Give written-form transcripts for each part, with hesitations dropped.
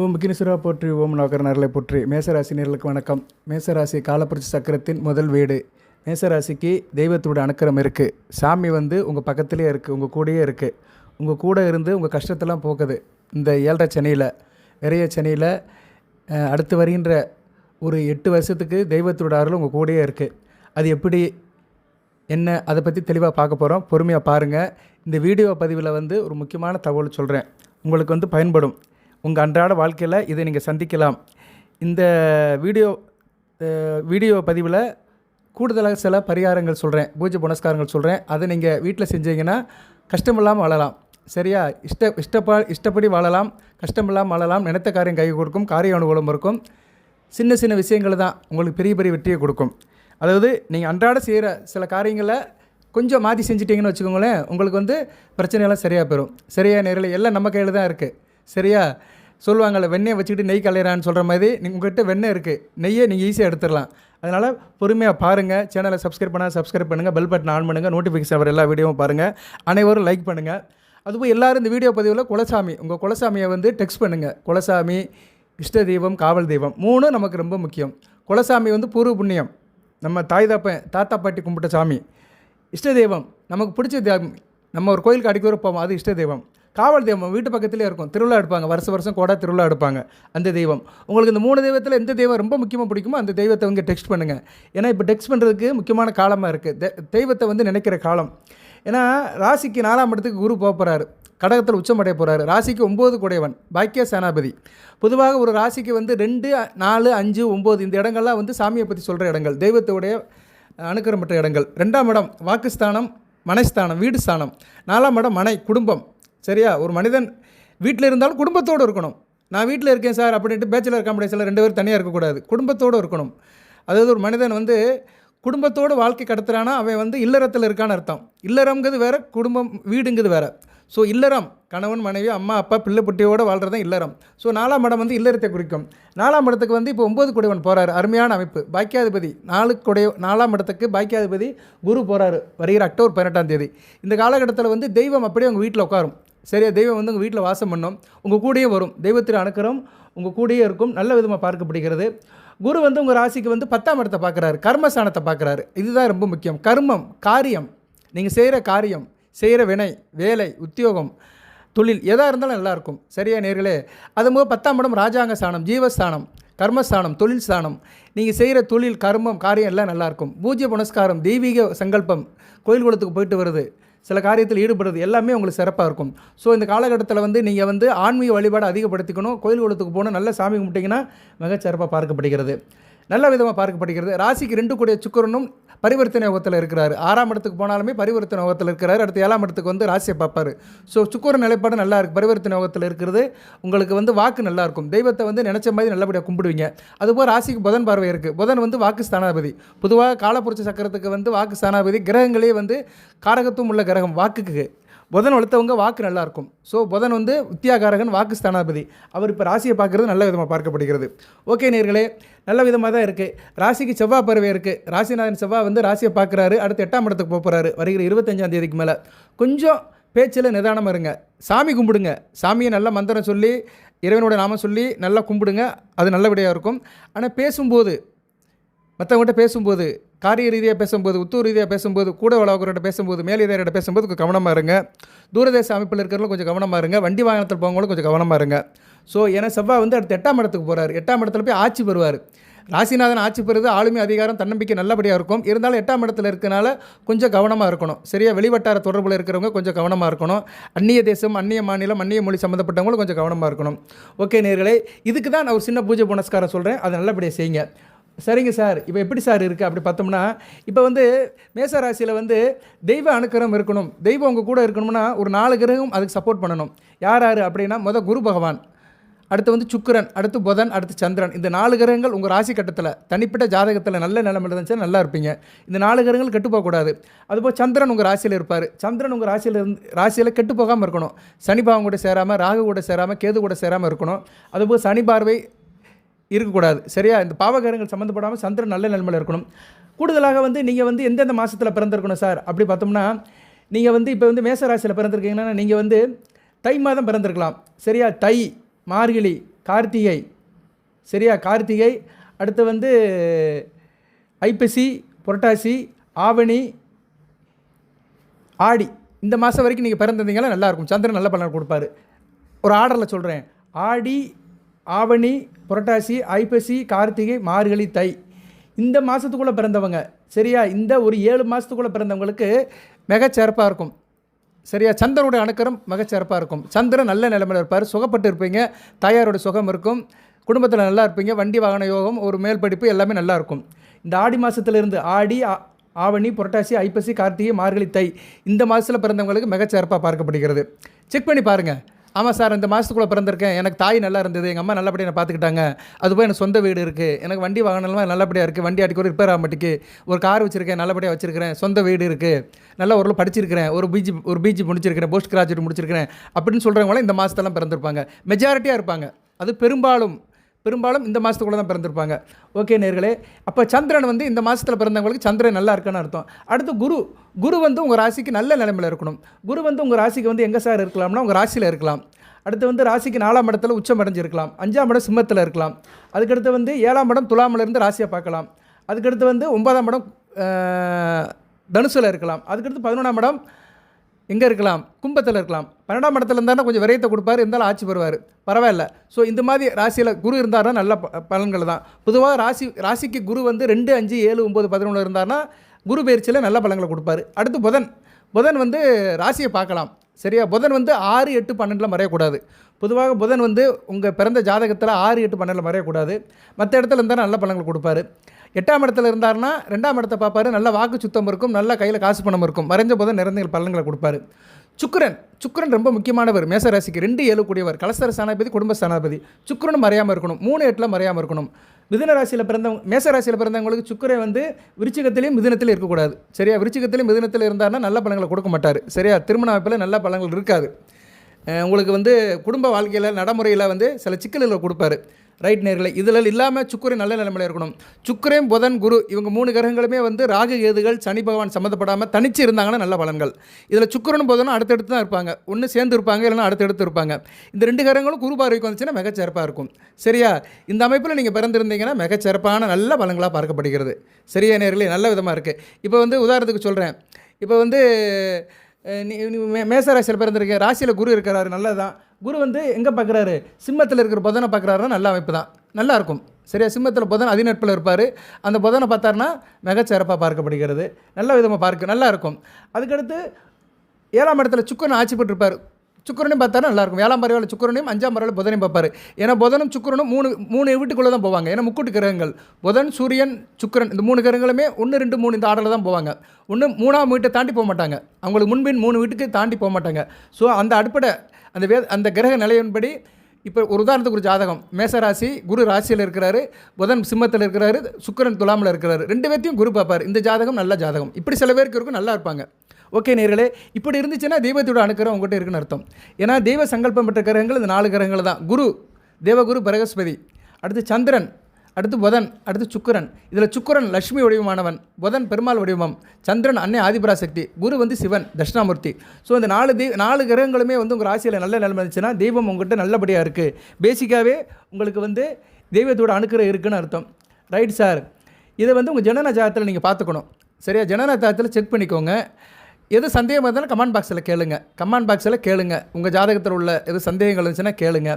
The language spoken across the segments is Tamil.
ஓம் விக்னேஸ்வரா போற்றி, ஓம் நவகரநர்களை போற்றி. மேசராசி நேர்களுக்கு வணக்கம். மேசராசி காலப்புரட்சி சக்கரத்தின் முதல் வீடு. மேசராசிக்கு தெய்வத்தோட அனுக்கிரம் இருக்குது. சாமி உங்கள் பக்கத்துலேயே இருக்குது, உங்கள் கூடயே இருக்குது. உங்கள் கூட இருந்து உங்கள் கஷ்டத்தெல்லாம் போக்குது. இந்த 7.5 சனியில், விரைய சனியில் அடுத்து வருகின்ற ஒரு 8 வருஷத்துக்கு தெய்வத்தோட அருள் உங்கள் கூடயே இருக்குது. அது எப்படி என்ன, அதை பற்றி தெளிவாக பார்க்க போகிறோம். பொறுமையாக பாருங்கள். இந்த வீடியோ பதிவில் ஒரு முக்கியமான தகவல் சொல்கிறேன். உங்களுக்கு பயன்படும். உங்கள் அன்றாட வாழ்க்கையில் இதை நீங்கள் சந்திக்கலாம். இந்த வீடியோ பதிவில் கூடுதலாக சில பரிகாரங்கள் சொல்கிறேன், பூஜை புனஸ்காரங்கள் சொல்கிறேன். அதை நீங்கள் வீட்டில் செஞ்சீங்கன்னா கஷ்டமில்லாமல் வாழலாம். சரியா? இஷ்டப்படி வாழலாம், கஷ்டமில்லாமல் வாழலாம். நினைத்த காரியம் கை கொடுக்கும், காரிய அனுகூலம் இருக்கும். சின்ன சின்ன விஷயங்கள் தான் உங்களுக்கு பெரிய பெரிய வெற்றியை கொடுக்கும். அதாவது நீங்கள் அன்றாட செய்கிற சில காரியங்களை கொஞ்சம் மாற்றி செஞ்சிட்டிங்கன்னு வச்சுக்கோங்களேன், உங்களுக்கு பிரச்சனையெல்லாம் சரியாக போயிடும். சரியாக நேரில் எல்லாம் நம்ம கையில் தான் இருக்குது. சரியா? சொல்லுவாங்கள்ல, வெண்ணெயை வச்சுக்கிட்டு நெய் கலையிறான்னு சொல்கிற மாதிரி உங்கள்கிட்ட வெண்ணெய் இருக்குது, நெய்யை நீங்கள் ஈஸியாக எடுத்துடலாம். அதனால் பொறுமையாக பாருங்கள். சேனலை சப்ஸ்கிரைப் பண்ணுங்கள், பெல் பட்டன் ஆன் பண்ணுங்கள், நோட்டிஃபிகேஷன் வர எல்லா வீடியோவும் பாருங்கள். அனைவரும் லைக் பண்ணுங்கள். அதுபோல் எல்லோரும் இந்த வீடியோ பதிவில் குலசாமி, உங்கள் குலசாமியை டெக்ஸ்ட் பண்ணுங்கள். குலசாமி, இஷ்ட தெய்வம், காவல் தெய்வம் 3 நமக்கு ரொம்ப முக்கியம். குலசாமி பூர்வ புண்ணியம், நம்ம தாத்தா பாட்டி கும்பிட்ட சாமி. இஷ்ட தெய்வம் நமக்கு பிடிச்ச தெய்வம். நம்ம ஒரு கோயிலுக்கு அடிக்க போவோம், அது இஷ்ட தெய்வம். காவல் தெய்வம் வீட்டு பக்கத்துலேயே இருக்கும், திருவிழா எடுப்பாங்க, வருஷம் கோடா திருவிழா எடுப்பாங்க, அந்த தெய்வம். உங்களுக்கு இந்த 3 தெய்வத்தில் எந்த தெய்வம் ரொம்ப முக்கியமாக பிடிக்குமோ அந்த தெய்வத்தை டெக்ஸ்ட் பண்ணுங்கள். ஏன்னா இப்போ டெக்ஸ்ட் பண்ணுறதுக்கு முக்கியமான காலமாக இருக்குது, தெய்வத்தை நினைக்கிற காலம். ஏன்னா ராசிக்கு 4ஆம் இடத்துக்கு குரு போக போகிறாரு, கடகத்தில் உச்சமடைய போகிறாரு. ராசிக்கு 9 குடையவன், பாக்கிய சேனாபதி. பொதுவாக ஒரு ராசிக்கு 2, 4, 5, 9 இந்த இடங்கள்லாம் சாமியை பற்றி சொல்கிற இடங்கள், தெய்வத்தோடைய அனுக்கிரம் பெற்ற இடங்கள். 2ஆம் இடம் வாக்குஸ்தானம், மனைஸ்தானம், வீடு ஸ்தானம். 4ஆம் இடம் மனை, குடும்பம். சரியா? ஒரு மனிதன் வீட்டில் இருந்தாலும் குடும்பத்தோடு இருக்கணும். நான் வீட்டில் இருக்கேன் சார் அப்படின்ட்டு பேச்சுலர் காம்படிஷனில் 2 பேர் தனியாக இருக்கக்கூடாது, குடும்பத்தோடு இருக்கணும். அதாவது ஒரு மனிதன் குடும்பத்தோடு வாழ்க்கை கடத்துறானா அவன் இல்லறத்தில் இருக்கான்னு அர்த்தம். இல்லறம்ங்கிறது வேறு, குடும்பம் வீடுங்கிறது வேறு. ஸோ இல்லறம் கணவன் மனைவி அம்மா அப்பா பிள்ளை புட்டியோடு வாழ்கிறது தான் இல்லறம். ஸோ 4ஆம் இடம் இல்லறத்தை குறிக்கும். 4ஆம் இடத்துக்கு இப்போ 9 குடையவன் போகிறாரு. அருமையான அமைப்பு. பாக்கியாதிபதி 4ஆம் இடத்துக்கு பாக்கியாதிபதி குரு போகிறாரு வருகிற அக்டோபர் 18ஆம் தேதி. இந்த காலகட்டத்தில் தெய்வம் அப்படியே உங்கள் வீட்டில் உட்காரும். சரியா? தெய்வம் உங்கள் வீட்டில் வாசம் பண்ணும், உங்கள் கூடயே வரும். தெய்வத்தில் அனுக்கிரம் உங்கள் கூடயே இருக்கும். நல்ல விதமாக பார்க்கப்படுகிறது. குரு உங்கள் ராசிக்கு 10ஆம் இடத்தை பார்க்குறாரு, கர்மஸ்தானத்தை பார்க்குறாரு. இதுதான் ரொம்ப முக்கியம். கர்மம், காரியம், நீங்கள் செய்கிற காரியம், செய்கிற வினை, வேலை, உத்தியோகம், தொழில் எதாக இருந்தாலும் நல்லாயிருக்கும். சரியா நேர்களே? அதுபோது 10ஆம் இடம் ராஜாங்க ஸ்தானம், ஜீவஸ்தானம், கர்மஸ்தானம், தொழில் ஸ்தானம். நீங்கள் செய்கிற தொழில், கர்மம், காரியம் எல்லாம் நல்லாயிருக்கும். பூஜ்ய புனஸ்காரம், தெய்வீக சங்கல்பம், கோயில் குளத்துக்கு போயிட்டு வருது, சில காரியத்தில் ஈடுபடுறது எல்லாமே உங்களுக்கு சிறப்பாக இருக்கும். ஸோ இந்த காலகட்டத்தில் நீங்கள் ஆன்மீக வழிபாடு அதிகப்படுத்திக்கணும். கோயில் குளத்துக்கு போகணும், நல்ல சாமி கும்பிட்டிங்கன்னா மிகச்சிறப்பாக பார்க்கப்படுகிறது, நல்ல விதமாக பார்க்கப்படுகிறது. ராசிக்கு 2 கூடிய சுக்கிரனும் பரிவர்த்தனை யோகத்தில் இருக்கிறார். 6ஆம் இடத்துக்கு போனாலுமே பரிவர்த்தனை யோகத்தில் இருக்கிறார். அடுத்து 7ஆம் இடத்துக்கு ராசியை பார்ப்பார். ஸோ சுக்கிரன் நிலைப்பாடு நல்லா இருக்குது, பரிவர்த்தனை யோகத்தில் இருக்கிறது. உங்களுக்கு வாக்கு நல்லாயிருக்கும். தெய்வத்தை நினச்ச மாதிரி நல்லபடியாக கும்பிடுவீங்க. அதுபோல் ராசிக்கு புதன் பார்வை இருக்குது. புதன் வாக்கு ஸ்தானாபதி. பொதுவாக காலப்புரட்சி சக்கரத்துக்கு வாக்கு ஸ்தானாபதி. கிரகங்களே காரகத்துவம் உள்ள கிரகம் வாக்குக்கு. புதன் வளர்த்தவங்க வாக்கு நல்லாயிருக்கும். ஸோ புதன் வித்தியாகாரகன், வாக்கு ஸ்தானாபதி. அவர் இப்போ ராசியை பார்க்குறது நல்ல விதமாக பார்க்கப்படுகிறது. ஓகே நேர்களே, நல்ல விதமாக தான் இருக்குது. ராசிக்கு செவ்வாய் பறவை இருக்குது. ராசிநாதன் செவ்வாய் ராசியை பார்க்குறாரு. அடுத்து 8ஆம் இடத்துக்கு போகிறாரு வருகிற 25ஆம் தேதிக்கு மேலே. கொஞ்சம் பேச்சில் நிதானமாக இருங்க. சாமி கும்பிடுங்க. சாமியை நல்ல மந்திரம் சொல்லி, இறைவனோட நாமம் சொல்லி நல்லா கும்பிடுங்க. அது நல்லபடியாக இருக்கும். ஆனால் பேசும்போது, மற்றவங்கள்ட்ட பேசும்போது, காரிய ரீதியாக பேசும்போது, உத்தூர் ரீதியாக பேசும்போது, கூட வளர்க்குறவர்கிட்ட பேசும்போது, மேலதிகாரிகிட்ட பேசும்போது கொஞ்சம் கவனமாக இருங்க. தூரதேச அமைப்பில் இருக்கிறவங்களும் கொஞ்சம் கவனமாக இருங்க. வண்டி வாகனத்தில் போகிறவங்களும் கொஞ்சம் கவனமாக இருங்க. ஸோ ஏன்னா செவ்வாய் அடுத்து 8ஆம் இடத்துக்கு போகிறார். 8ஆம் இடத்துல போய் ஆட்சி பெறுவார். ராசிநாதன் ஆட்சி பெறுது. ஆளுமை, அதிகாரம், தன்னம்பிக்கை நல்லபடியாக இருக்கும். இருந்தாலும் 8ஆம் இடத்துல இருக்கனால கொஞ்சம் கவனமாக இருக்கணும். சரியா? வெளிவட்டார தொடர்பில் இருக்கிறவங்க கொஞ்சம் கவனமாக இருக்கணும். அந்நிய தேசம், அந்நிய மாநிலம், அந்நிய மொழி சம்மந்தப்பட்டவங்களும் கொஞ்சம் கவனமாக இருக்கணும். ஓகே நேர்களே, இதுக்கு தான் நான் ஒரு சின்ன பூஜை புனஸ்காரம் சொல்கிறேன். அதை நல்லபடியாக செய்யுங்க. சரிங்க சார், இப்போ எப்படி சார் இருக்குது அப்படி பார்த்தோம்னா, இப்போ மேசராசியில் தெய்வ அனுக்கிரம் இருக்கணும், தெய்வம் உங்கள் கூட இருக்கணும்னா ஒரு 4 கிரகம் அதுக்கு சப்போர்ட் பண்ணணும். யார் அப்படின்னா, குரு பகவான், அடுத்து சுக்கிரன், அடுத்து புதன், அடுத்து சந்திரன். இந்த 4 கிரகங்கள் உங்கள் ராசி கட்டத்தில், தனிப்பட்ட ஜாதகத்தில் நல்ல நிலைமை இருந்துச்சுன்னா நல்லா இருப்பீங்க. இந்த 4 கிரகங்கள் கெட்டு போகக்கூடாது. அதுபோல் சந்திரன் உங்கள் ராசியில் இருப்பார். சந்திரன் உங்கள் ராசியில் கெட்டு போகாமல் இருக்கணும். சனி பாவம் கூட சேராமல், ராகு கூட சேராமல், கேது கூட சேராமல் இருக்கணும். அதுபோல் சனி பார்வை இருக்கக்கூடாது. சரியா? இந்த பாவகரங்கள் சம்மந்தப்படாமல் சந்திரன் நல்ல நிலைமையில் இருக்கணும். கூடுதலாக நீங்கள் எந்தெந்த மாதத்தில் பிறந்திருக்கணும் சார் அப்படி பார்த்தோம்னா, நீங்கள் இப்போ மேசராசியில் பிறந்திருக்கீங்கன்னா நீங்கள் தை மாதம் பிறந்திருக்கலாம். சரியா? தை, மார்கழி, கார்த்திகை, சரியா, கார்த்திகை. அடுத்து வந்து ஐப்பசி, புரட்டாசி, ஆவணி, ஆடி. இந்த மாதம் வரைக்கும் நீங்கள் பிறந்திருந்தீங்கன்னா நல்லாயிருக்கும். சந்திரன் நல்ல பலன் கொடுப்பாரு. ஒரு ஆர்டரில் சொல்கிறேன். ஆடி, ஆவணி, புரட்டாசி, ஐப்பசி, கார்த்திகை, மார்கழி, தை. இந்த மாதத்துக்குள்ளே பிறந்தவங்க, சரியா, இந்த ஒரு 7 மாதத்துக்குள்ளே பிறந்தவங்களுக்கு மிகச்சிறப்பாக இருக்கும். சரியா, சந்திரனுடைய அணுக்கரம் மிகச்சிறப்பாக இருக்கும். சந்திரன் நல்ல நிலைமையில் இருப்பார். சுகப்பட்டு இருப்பீங்க. தாயாரோட சுகம் இருக்கும். குடும்பத்தில் நல்லா இருப்பீங்க. வண்டி வாகன யோகம், ஒரு மேல் படிப்பு எல்லாமே நல்லாயிருக்கும். இந்த ஆடி மாதத்துலேருந்து ஆடி, ஆவணி, புரட்டாசி, ஐப்பசி, கார்த்திகை, மார்கழி, தை இந்த மாதத்தில் பிறந்தவங்களுக்கு மிகச்சிறப்பாக பார்க்கப்படுகிறது. செக் பண்ணி பாருங்கள். ஆமாம் சார், இந்த மாதத்துக்குள்ளே பிறந்திருக்கேன், எனக்கு தாய் நல்லா இருந்தது, எங்கள் அம்மா நல்லபடியாக என்னை பார்த்துக்கிட்டாங்க, அதுபோல் எனக்கு சொந்த வீடு இருக்குது, எனக்கு வண்டி வாகனம்லாம் நல்லபடியாக இருக்குது, வண்டி அடிக்க ஒரு ரிப்பேர் ஆக மாட்டேக்கு, ஒரு கார் வச்சுருக்கேன், நல்லபடியாக வச்சுருக்கிறேன், சொந்த வீடு இருக்குது, நல்லா ஓரளவு படிச்சிருக்கிறேன், ஒரு பிஜி முடிச்சிருக்கிறேன், போஸ்ட் கிராஜுவேட் முடிச்சிருக்கிறேன் அப்படின்னு சொல்கிறவங்களாம் இந்த மாதத்தெல்லாம் பிறந்திருப்பாங்க. மெஜாரிட்டியாக இருப்பாங்க. அது பெரும்பாலும் இந்த மாதத்துக்குள்ளே தான் பிறந்திருப்பாங்க. ஓகே நேர்களே, அப்போ சந்திரன் வந்து இந்த மாதத்தில் பிறந்தவங்களுக்கு சந்திரன் நல்லா இருக்குன்னு அர்த்தம். அடுத்து குரு வந்து உங்கள் ராசிக்கு நல்ல நிலைமையில் இருக்கணும். குரு வந்து உங்கள் ராசிக்கு வந்து எங்கே சார் இருக்கலாம்னா உங்கள் ராசியில் இருக்கலாம். அடுத்து வந்து ராசிக்கு 4ஆம் இடத்துல உச்சம் அடைஞ்சிருக்கலாம். 5ஆம் இடம் சிம்மத்தில் இருக்கலாம். அதுக்கடுத்து வந்து 7ஆம் இடம் துலாமிலேருந்து ராசியை பார்க்கலாம். அதுக்கடுத்து வந்து 9ஆம் இடம் தனுசில் இருக்கலாம். அதுக்கடுத்து 11ஆம் இடம் எங்கே இருக்கலாம்? கும்பத்தில் இருக்கலாம். 12ஆம் இடத்துல இருந்தாலும் கொஞ்சம் விரயத்தை கொடுப்பார், இருந்தாலும் ஆட்சி பெறுவார், பரவாயில்ல. ஸோ இந்த மாதிரி ராசியில் குரு இருந்தார்னா நல்ல பலன்கள் தான். பொதுவாக ராசிக்கு குரு வந்து 2, 5, 7, 9, 11 இருந்தார்னா குரு பயிற்சியில் நல்ல பலன்களை கொடுப்பார். அடுத்து புதன் வந்து ராசியை பார்க்கலாம். சரியா, புதன் வந்து 6, 8, 12 மறையக்கூடாது. பொதுவாக புதன் வந்து உங்கள் பிறந்த ஜாதகத்தில் 6, 8, 12 மறையக்கூடாது. மற்ற இடத்துல இருந்தால் நல்ல பலன்கள் கொடுப்பாரு. 8ஆம் இடத்துல இருந்தார்னா 2ஆம் இடத்தை பார்ப்பார், நல்ல வாக்கு சுத்தம் இருக்கும், நல்ல கையில் காசு பணம் இருக்கும். மறைஞ்ச புதன் நிறைந்த பலன்களை கொடுப்பாரு. சுக்கிரன் ரொம்ப முக்கியமானவர். மேசராசிக்கு 2, 7 கூடியவர். கலஸ்தர ஸ்தானாதிபதி, குடும்ப ஸ்தானாதிபதி. சுக்கிரனும் மறையாமல் இருக்கணும். 3, 8 மறையாமல் இருக்கணும். மிதுன ராசியில் பிறந்தவங்க, மேசராசியில் பிறந்தவங்களுக்கு சுக்கிரன் வந்து விருச்சிகத்திலையும் மிதுனத்திலையும் இருக்கக்கூடாது. சரியா, விருச்சிகத்திலையும் மிதுனத்தில் இருந்தார்னா நல்ல பலன்களை கொடுக்க மாட்டார். சரியா, திருமண அமைப்பில் நல்ல பலன்கள் இருக்காது. உங்களுக்கு வந்து குடும்ப வாழ்க்கையில் நடைமுறையில் வந்து சில சிக்கல்களை கொடுப்பாரு. ரைட் நேர்களை, இதில் இல்லாமல் சுக்கிரன் நல்ல நிலைமையில் இருக்கணும். சுக்கிரன், புதன், குரு இவங்க 3 கிரகங்களுமே வந்து ராகு கேதுகள் சனி பகவான் சம்மந்தப்படாமல் தனிச்சு இருந்தாங்கன்னா நல்ல பலன்கள். இதில் சுக்கிரனும் புதனும் அடுத்தடுத்து தான் இருப்பாங்க. ஒன்று சேர்ந்து இருப்பாங்க, இல்லைன்னா அடுத்தடுத்து இருப்பாங்க. இந்த 2 கிரகங்களும் குரு பார்வைக்கு வந்துச்சுன்னா மிகச்சிறப்பாக இருக்கும். சரியா, இந்த அமைப்பில் நீங்கள் பிறந்திருந்தீங்கன்னா மிகச்சிறப்பான நல்ல பலன்களாக பார்க்கப்படுகிறது. சரியா நேர்களே, நல்ல விதமாக இருக்குது. இப்போ வந்து உதாரணத்துக்கு சொல்கிறேன். இப்போ வந்து மேசராசியில் பிறந்திருக்க, ராசியில் குரு இருக்கிறாரு, நல்லது தான். குரு வந்து எங்கே பார்க்குறாரு? சிம்மத்தில் இருக்கிற புதனை பார்க்குறாருன்னா நல்ல அமைப்பு தான், நல்லாயிருக்கும். சரியா, சிம்மத்தில் புதன் அதிநட்பில் இருப்பார். அந்த புதனை பார்த்தாருன்னா மிகச்சிறப்பாக பார்க்கப்படுகிறது. நல்ல விதமாக நல்லா இருக்கும். அதுக்கடுத்து 7ஆம் இடத்துல சுக்கிரன் ஆட்சி பெற்றிருப்பார். சுக்கிரனையும் பார்த்தாரு நல்லாயிருக்கும். 7ஆம் பறவையில் சுக்கிரனையும் 5ஆம் பறவையில் புதனையும் பார்ப்பார். ஏன்னா புதனும் சுக்கிரனும் மூணு வீட்டுக்குள்ளே தான் போவாங்க. ஏன்னா முக்கூட்டு கிரகங்கள் புதன், சூரியன், சுக்கிரன் இந்த 3 கிரகங்களுமே 1, 2, 3 இந்த ஆர்டரில் தான் போவாங்க. 3ஆம் வீட்டை தாண்டி போக மாட்டாங்க. அவங்களுக்கு முன்பின் 3 வீட்டுக்கு தாண்டி போக மாட்டாங்க. ஸோ அந்த அடிப்படை அந்த கிரக நிலையின்படி இப்போ ஒரு உதாரணத்துக்கு ஒரு ஜாதகம், மேசராசி, குரு ராசியில் இருக்கிறாரு, புதன் சிம்மத்தில் இருக்கிறாரு, சுக்கிரன் துலாமில் இருக்கிறாரு. 2 பேர்த்தையும் குரு பார்ப்பார். இந்த ஜாதகம் நல்ல ஜாதகம். இப்படி சில பேருக்கு இருக்கும், நல்லா இருப்பாங்க. ஓகே நேர்களே, இப்படி இருந்துச்சுன்னா தெய்வத்தோட அணுக்கரம் உங்கள்கிட்ட இருக்குன்னு அர்த்தம். ஏன்னா தெய்வ சங்கல்பம் பெற்ற கிரகங்கள் இந்த 4 கிரகங்கள் தான். குரு, தேவகுரு, பிரகஸ்பதி, அடுத்து சந்திரன், அடுத்து புதன், அடுத்து சுக்கிரன். இதில் சுக்கிரன் லட்சுமி வடிவமானவன், புதன் பெருமாள் வடிவம், சந்திரன் அன்னை ஆதிபராசக்தி, குரு வந்து சிவன் தட்சிணாமூர்த்தி. ஸோ இந்த 4 கிரகங்களுமே வந்து உங்கள் ராசியில் நல்ல நிலைமை இருந்துச்சுன்னா தெய்வம் உங்கள்கிட்ட நல்லபடியாக இருக்குது. பேசிக்காகவே உங்களுக்கு வந்து தெய்வத்தோட அணுக்கரம் இருக்குன்னு அர்த்தம். ரைட் சார், இதை வந்து உங்கள் ஜனன ஜாதகத்தில் நீங்கள் பார்த்துக்கணும். சரியா, ஜனன ஜாதகத்தில் செக் பண்ணிக்கோங்க. எது சந்தேகம் இருந்தாலும் கமெண்ட் பாக்ஸில் கேளுங்க. உங்கள் ஜாதகத்தில் உள்ள எது சந்தேகங்கள் இருந்துச்சுன்னா கேளுங்க.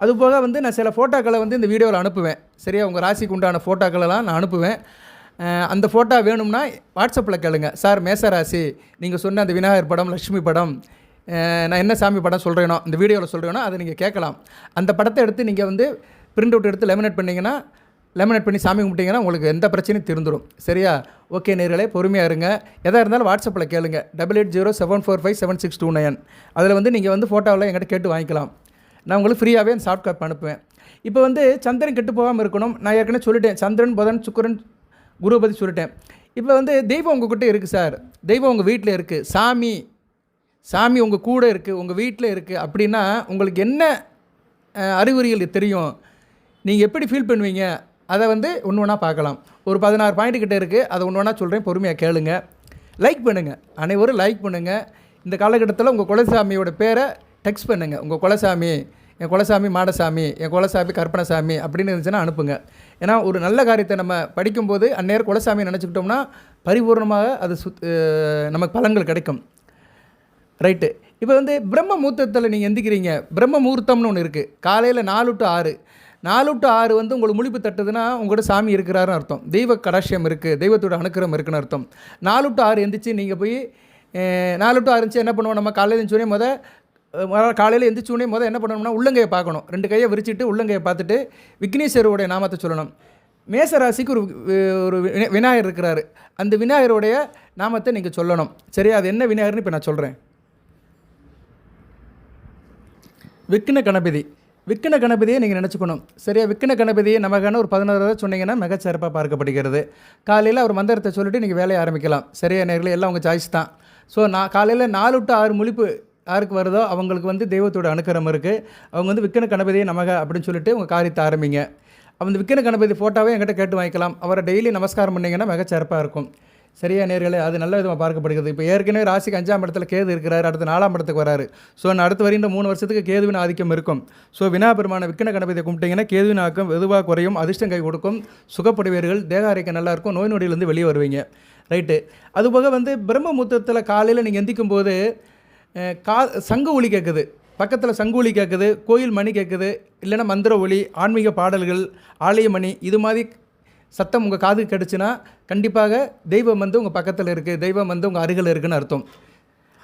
அதுபோக வந்து நான் சில ஃபோட்டோக்களை வந்து இந்த வீடியோவில் அனுப்புவேன். சரியா, உங்கள் ராசிக்கு உண்டான ஃபோட்டோக்களெல்லாம் நான் அனுப்புவேன். அந்த ஃபோட்டோ வேணும்னா வாட்ஸ்அப்பில் கேளுங்க. சார் மேசராசி, நீங்கள் சொன்ன அந்த விநாயகர் படம், லட்சுமி படம், நான் என்ன சாமி படம் சொல்கிறேனோ இந்த வீடியோவில் சொல்கிறேனோ அதை நீங்கள் கேட்கலாம். அந்த படத்தை எடுத்து நீங்கள் வந்து பிரிண்ட் அவுட் எடுத்து லேமினேட் பண்ணி சாமி கும்பிட்டிங்கன்னா உங்களுக்கு எந்த பிரச்சனையும் திருந்துடும். சரியா, ஓகே நேர்களே, பொறுமையாக இருங்க. எதாக இருந்தாலும் வாட்ஸ்அப்பில் கேளுங்க. 8807457629. அதில் வந்து நீங்கள் வந்து ஃபோட்டோவில் என்கிட்ட கேட்டு வாங்கிக்கலாம். நான் உங்களுக்கு ஃப்ரீயாகவே அந்த சாஃப்ட் காப்பி அனுப்புவேன். இப்போ வந்து சந்திரன் கெட்டு போகாமல் இருக்கணும். நான் ஏற்கனவே சொல்லிட்டேன், சந்திரன், புதன், சுக்கிரன், குரு பற்றி சொல்லிட்டேன். இப்போ வந்து தெய்வம் உங்கள்கிட்ட இருக்குது சார், தெய்வம் உங்கள் வீட்டில் இருக்குது, சாமி உங்கள் கூட இருக்குது, உங்கள் வீட்டில் இருக்குது அப்படின்னா உங்களுக்கு என்ன அறிகுறிகள் தெரியும், நீங்கள் எப்படி ஃபீல் பண்ணுவீங்க, அதை வந்து ஒன்று ஒன்றா பார்க்கலாம். ஒரு 16 பாயிண்ட் கிட்டே இருக்குது, அதை ஒன்று ஒன்றா சொல்கிறேன், பொறுமையாக கேளுங்க. லைக் பண்ணுங்கள், அனைவரும் லைக் பண்ணுங்கள். இந்த காலகட்டத்தில் உங்கள் குலசாமியோட பேரை டெக்ஸ்ட் பண்ணுங்கள். உங்கள் குலசாமி என் குலசாமி மாடசாமி, என் குலசாமி கற்பனசாமி அப்படின்னு இருந்துச்சுன்னா அனுப்புங்க. ஏன்னா ஒரு நல்ல காரியத்தை நம்ம படிக்கும்போது அந்நேரம் குலசாமி நினச்சிக்கிட்டோம்னா பரிபூர்ணமாக அது நமக்கு பலன்கள் கிடைக்கும். ரைட்டு. இப்போ வந்து பிரம்ம முகூர்த்தத்தில் நீங்கள் எந்திக்கிறீங்க. பிரம்ம முகூர்த்தம்னு ஒன்று இருக்குது. காலையில் 4 to 6. 4 to 6 வந்து உங்களுக்கு முழிப்பு தட்டுதுன்னா உங்களோட சாமி இருக்கிறாருன்னு அர்த்தம். தெய்வ கடாட்சியம் இருக்குது, தெய்வத்தோட அனுக்கிரம் இருக்குன்னு அர்த்தம். 4 to 6 எந்திரிச்சு நீங்கள் போய் 4 to 6 இருந்துச்சு என்ன பண்ணுவோம், நம்ம காலையில் எழுந்திரிச்சோடனே காலையில் எழுந்திரிச்சோடனே என்ன பண்ணணும்னா உள்ளங்கையை பார்க்கணும். 2 கையை விரிச்சிட்டு உள்ளங்கையை பார்த்துட்டு விக்னேஸ்வருடைய நாமத்தை சொல்லணும். மேசராசிக்கு ஒரு விநாயகர் இருக்கிறாரு. அந்த விநாயகருடைய நாமத்தை நீங்கள் சொல்லணும். சரியா? அது என்ன விநாயகர்னு இப்போ நான் சொல்கிறேன். விக்ன கணபதி. விக்ன கணபதியை நீங்கள் நினச்சிக்கணும். சரியா? விக்ன கணபதியை நமக்கான ஒரு 11 தடவை சொன்னீங்கன்னா மிகச்சிறப்பாக பார்க்கப்படுகிறது. காலையில் ஒரு மந்திரத்தை சொல்லிவிட்டு நீங்கள் வேலையை ஆரம்பிக்கலாம். சரியா நேர்களே? எல்லாம் உங்கள் சாய்ஸ் தான். ஸோ நான் காலையில் 4 to 6 முழிப்பு யாருக்கு வருதோ அவங்களுக்கு வந்து தெய்வத்தோட அனுக்கிரம் இருக்குது. அவங்க வந்து விக்ன கணபதியை நமக அப்படின்னு சொல்லிட்டு உங்கள் காரியத்தை ஆரம்பிங்க. அந்த விக்ன கணபதி ஃபோட்டோவே என்கிட்ட கேட்டு வாங்கிக்கலாம். அவரை டெய்லி நமஸ்காரம் பண்ணிங்கன்னா மிகச்சிறப்பாக இருக்கும். சரியா நேர்களே? அது நல்ல விதமாக பார்க்கப்படுகிறது. இப்போ ஏற்கனவே ராசிக்கு 5ஆம் இடத்துல கேது இருக்கிறார், அடுத்து 4ஆம் இடத்துக்கு வராரு. ஸோ நான் அடுத்து வருகின்ற 3 வருஷத்துக்கு கேதுவின் ஆதிக்கம் இருக்கும். ஸோ விநாயகபெருமான விக்ன கணபதியை கும்பிட்டிங்கன்னா கேதுவின் ஆக்கம் வெதுவாக குறையும், அதிர்ஷ்டம் கை கொடுக்கும், சுகப்படுவீர்கள், தேக ஆரோக்கியம் நல்லாயிருக்கும், நோய் நொடியிலேருந்து வெளியே வருவீங்க. ரைட்டு. அதுபோக வந்து பிரம்ம முகூர்த்தத்தில் காலையில் நீங்கள் எந்திக்கும் போது சங்கு ஒலி கேட்குது, பக்கத்தில் சங்கு ஒலி கேட்குது, கோயில் மணி கேட்குது, இல்லைன்னா மந்திர ஒலி, ஆன்மீக பாடல்கள், ஆலய மணி, இது மாதிரி சத்தம் உங்கள் காதுக்கு கிடச்சுன்னா கண்டிப்பாக தெய்வம் வந்து உங்கள் பக்கத்தில் இருக்குது, தெய்வம் வந்து உங்கள் அருகில் இருக்குதுன்னு அர்த்தம்.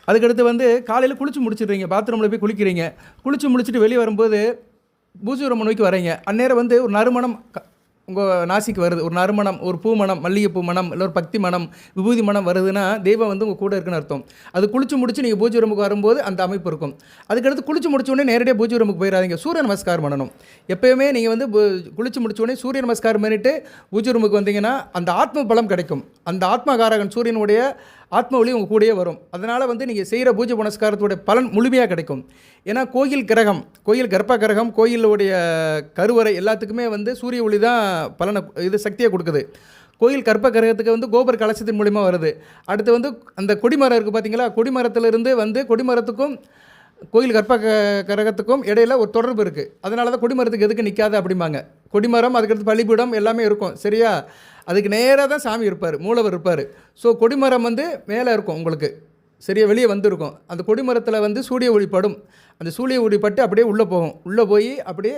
அதுக்கடுத்து வந்து காலையில் குளிச்சு முடிச்சிடுறீங்க, பாத்ரூமில் போய் குளிக்கிறீங்க. குளிச்சு முடிச்சுட்டு வெளியே வரும்போது பூஜை ரூம் நோக்கி வரீங்க. அந்நேரம் வந்து ஒரு நறுமணம் உங்கள் நாசிக்கு வருது. ஒரு நறுமணம், ஒரு பூ மணம், மல்லிகைப்பூ மணம், இல்லை ஒரு பக்தி மணம், விபூதி மணம் வருதுன்னா தெய்வம் வந்து உங்கள் கூட இருக்குன்னு அர்த்தம். அது குளிச்சு முடிச்சு நீங்கள் பூஜை ரூமுக்கு வரும்போது அந்த அமைப்பு இருக்கும். அதுக்கடுத்து குளிச்சு முடிச்சோடனே நேரடியாக பூஜை ரூமுக்கு போயிடாதீங்க, சூரிய நமஸ்காரம் பண்ணணும். எப்போயுமே நீங்கள் வந்து குளிச்சு முடிச்சோடனே சூரிய நமஸ்காரம் பண்ணிவிட்டு பூஜை ரூமுக்கு வந்தீங்கன்னா அந்த ஆத்ம பலம் கிடைக்கும். அந்த ஆத்மகாரகன் சூரியனுடைய ஆத்ம ஒளி உங்கள் கூடயே வரும். அதனால் வந்து நீங்கள் செய்கிற பூஜை புனஸ்காரத்தோடைய பலன் முழுமையாக கிடைக்கும். ஏன்னா கோயில் கிரகம், கோயில் கர்ப்ப கிரகம், கோயிலுடைய கருவறை எல்லாத்துக்குமே வந்து சூரிய ஒளி தான் பலனை இது சக்தியை கொடுக்குது. கோயில் கர்ப்ப கிரகத்துக்கு வந்து கோபுர கலசத்தின் மூலிமா வருது. அடுத்து வந்து அந்த கொடிமரம் இருக்குது பார்த்தீங்களா, கொடிமரத்துலேருந்து வந்து கொடிமரத்துக்கும் கோயில் கர்ப்ப கிரகத்துக்கும் இடையில் ஒரு தொடர்பு இருக்குது. அதனால தான் கொடிமரத்துக்கு எதுக்கு நிற்காது அப்படிம்பாங்க. கொடிமரம், அதுக்கடுத்து பள்ளிப்பீடம் எல்லாமே இருக்கும். சரியா? அதுக்கு நேராக தான் சாமி இருப்பார், மூலவர் இருப்பார். ஸோ கொடிமரம் வந்து மேலே இருக்கும் உங்களுக்கு, சரியா? வெளியே வந்துருக்கும். அந்த கொடிமரத்தில் வந்து சூரிய ஒளி படும். அந்த சூரிய ஒளி பட்டு அப்படியே உள்ளே போகும். உள்ளே போய் அப்படியே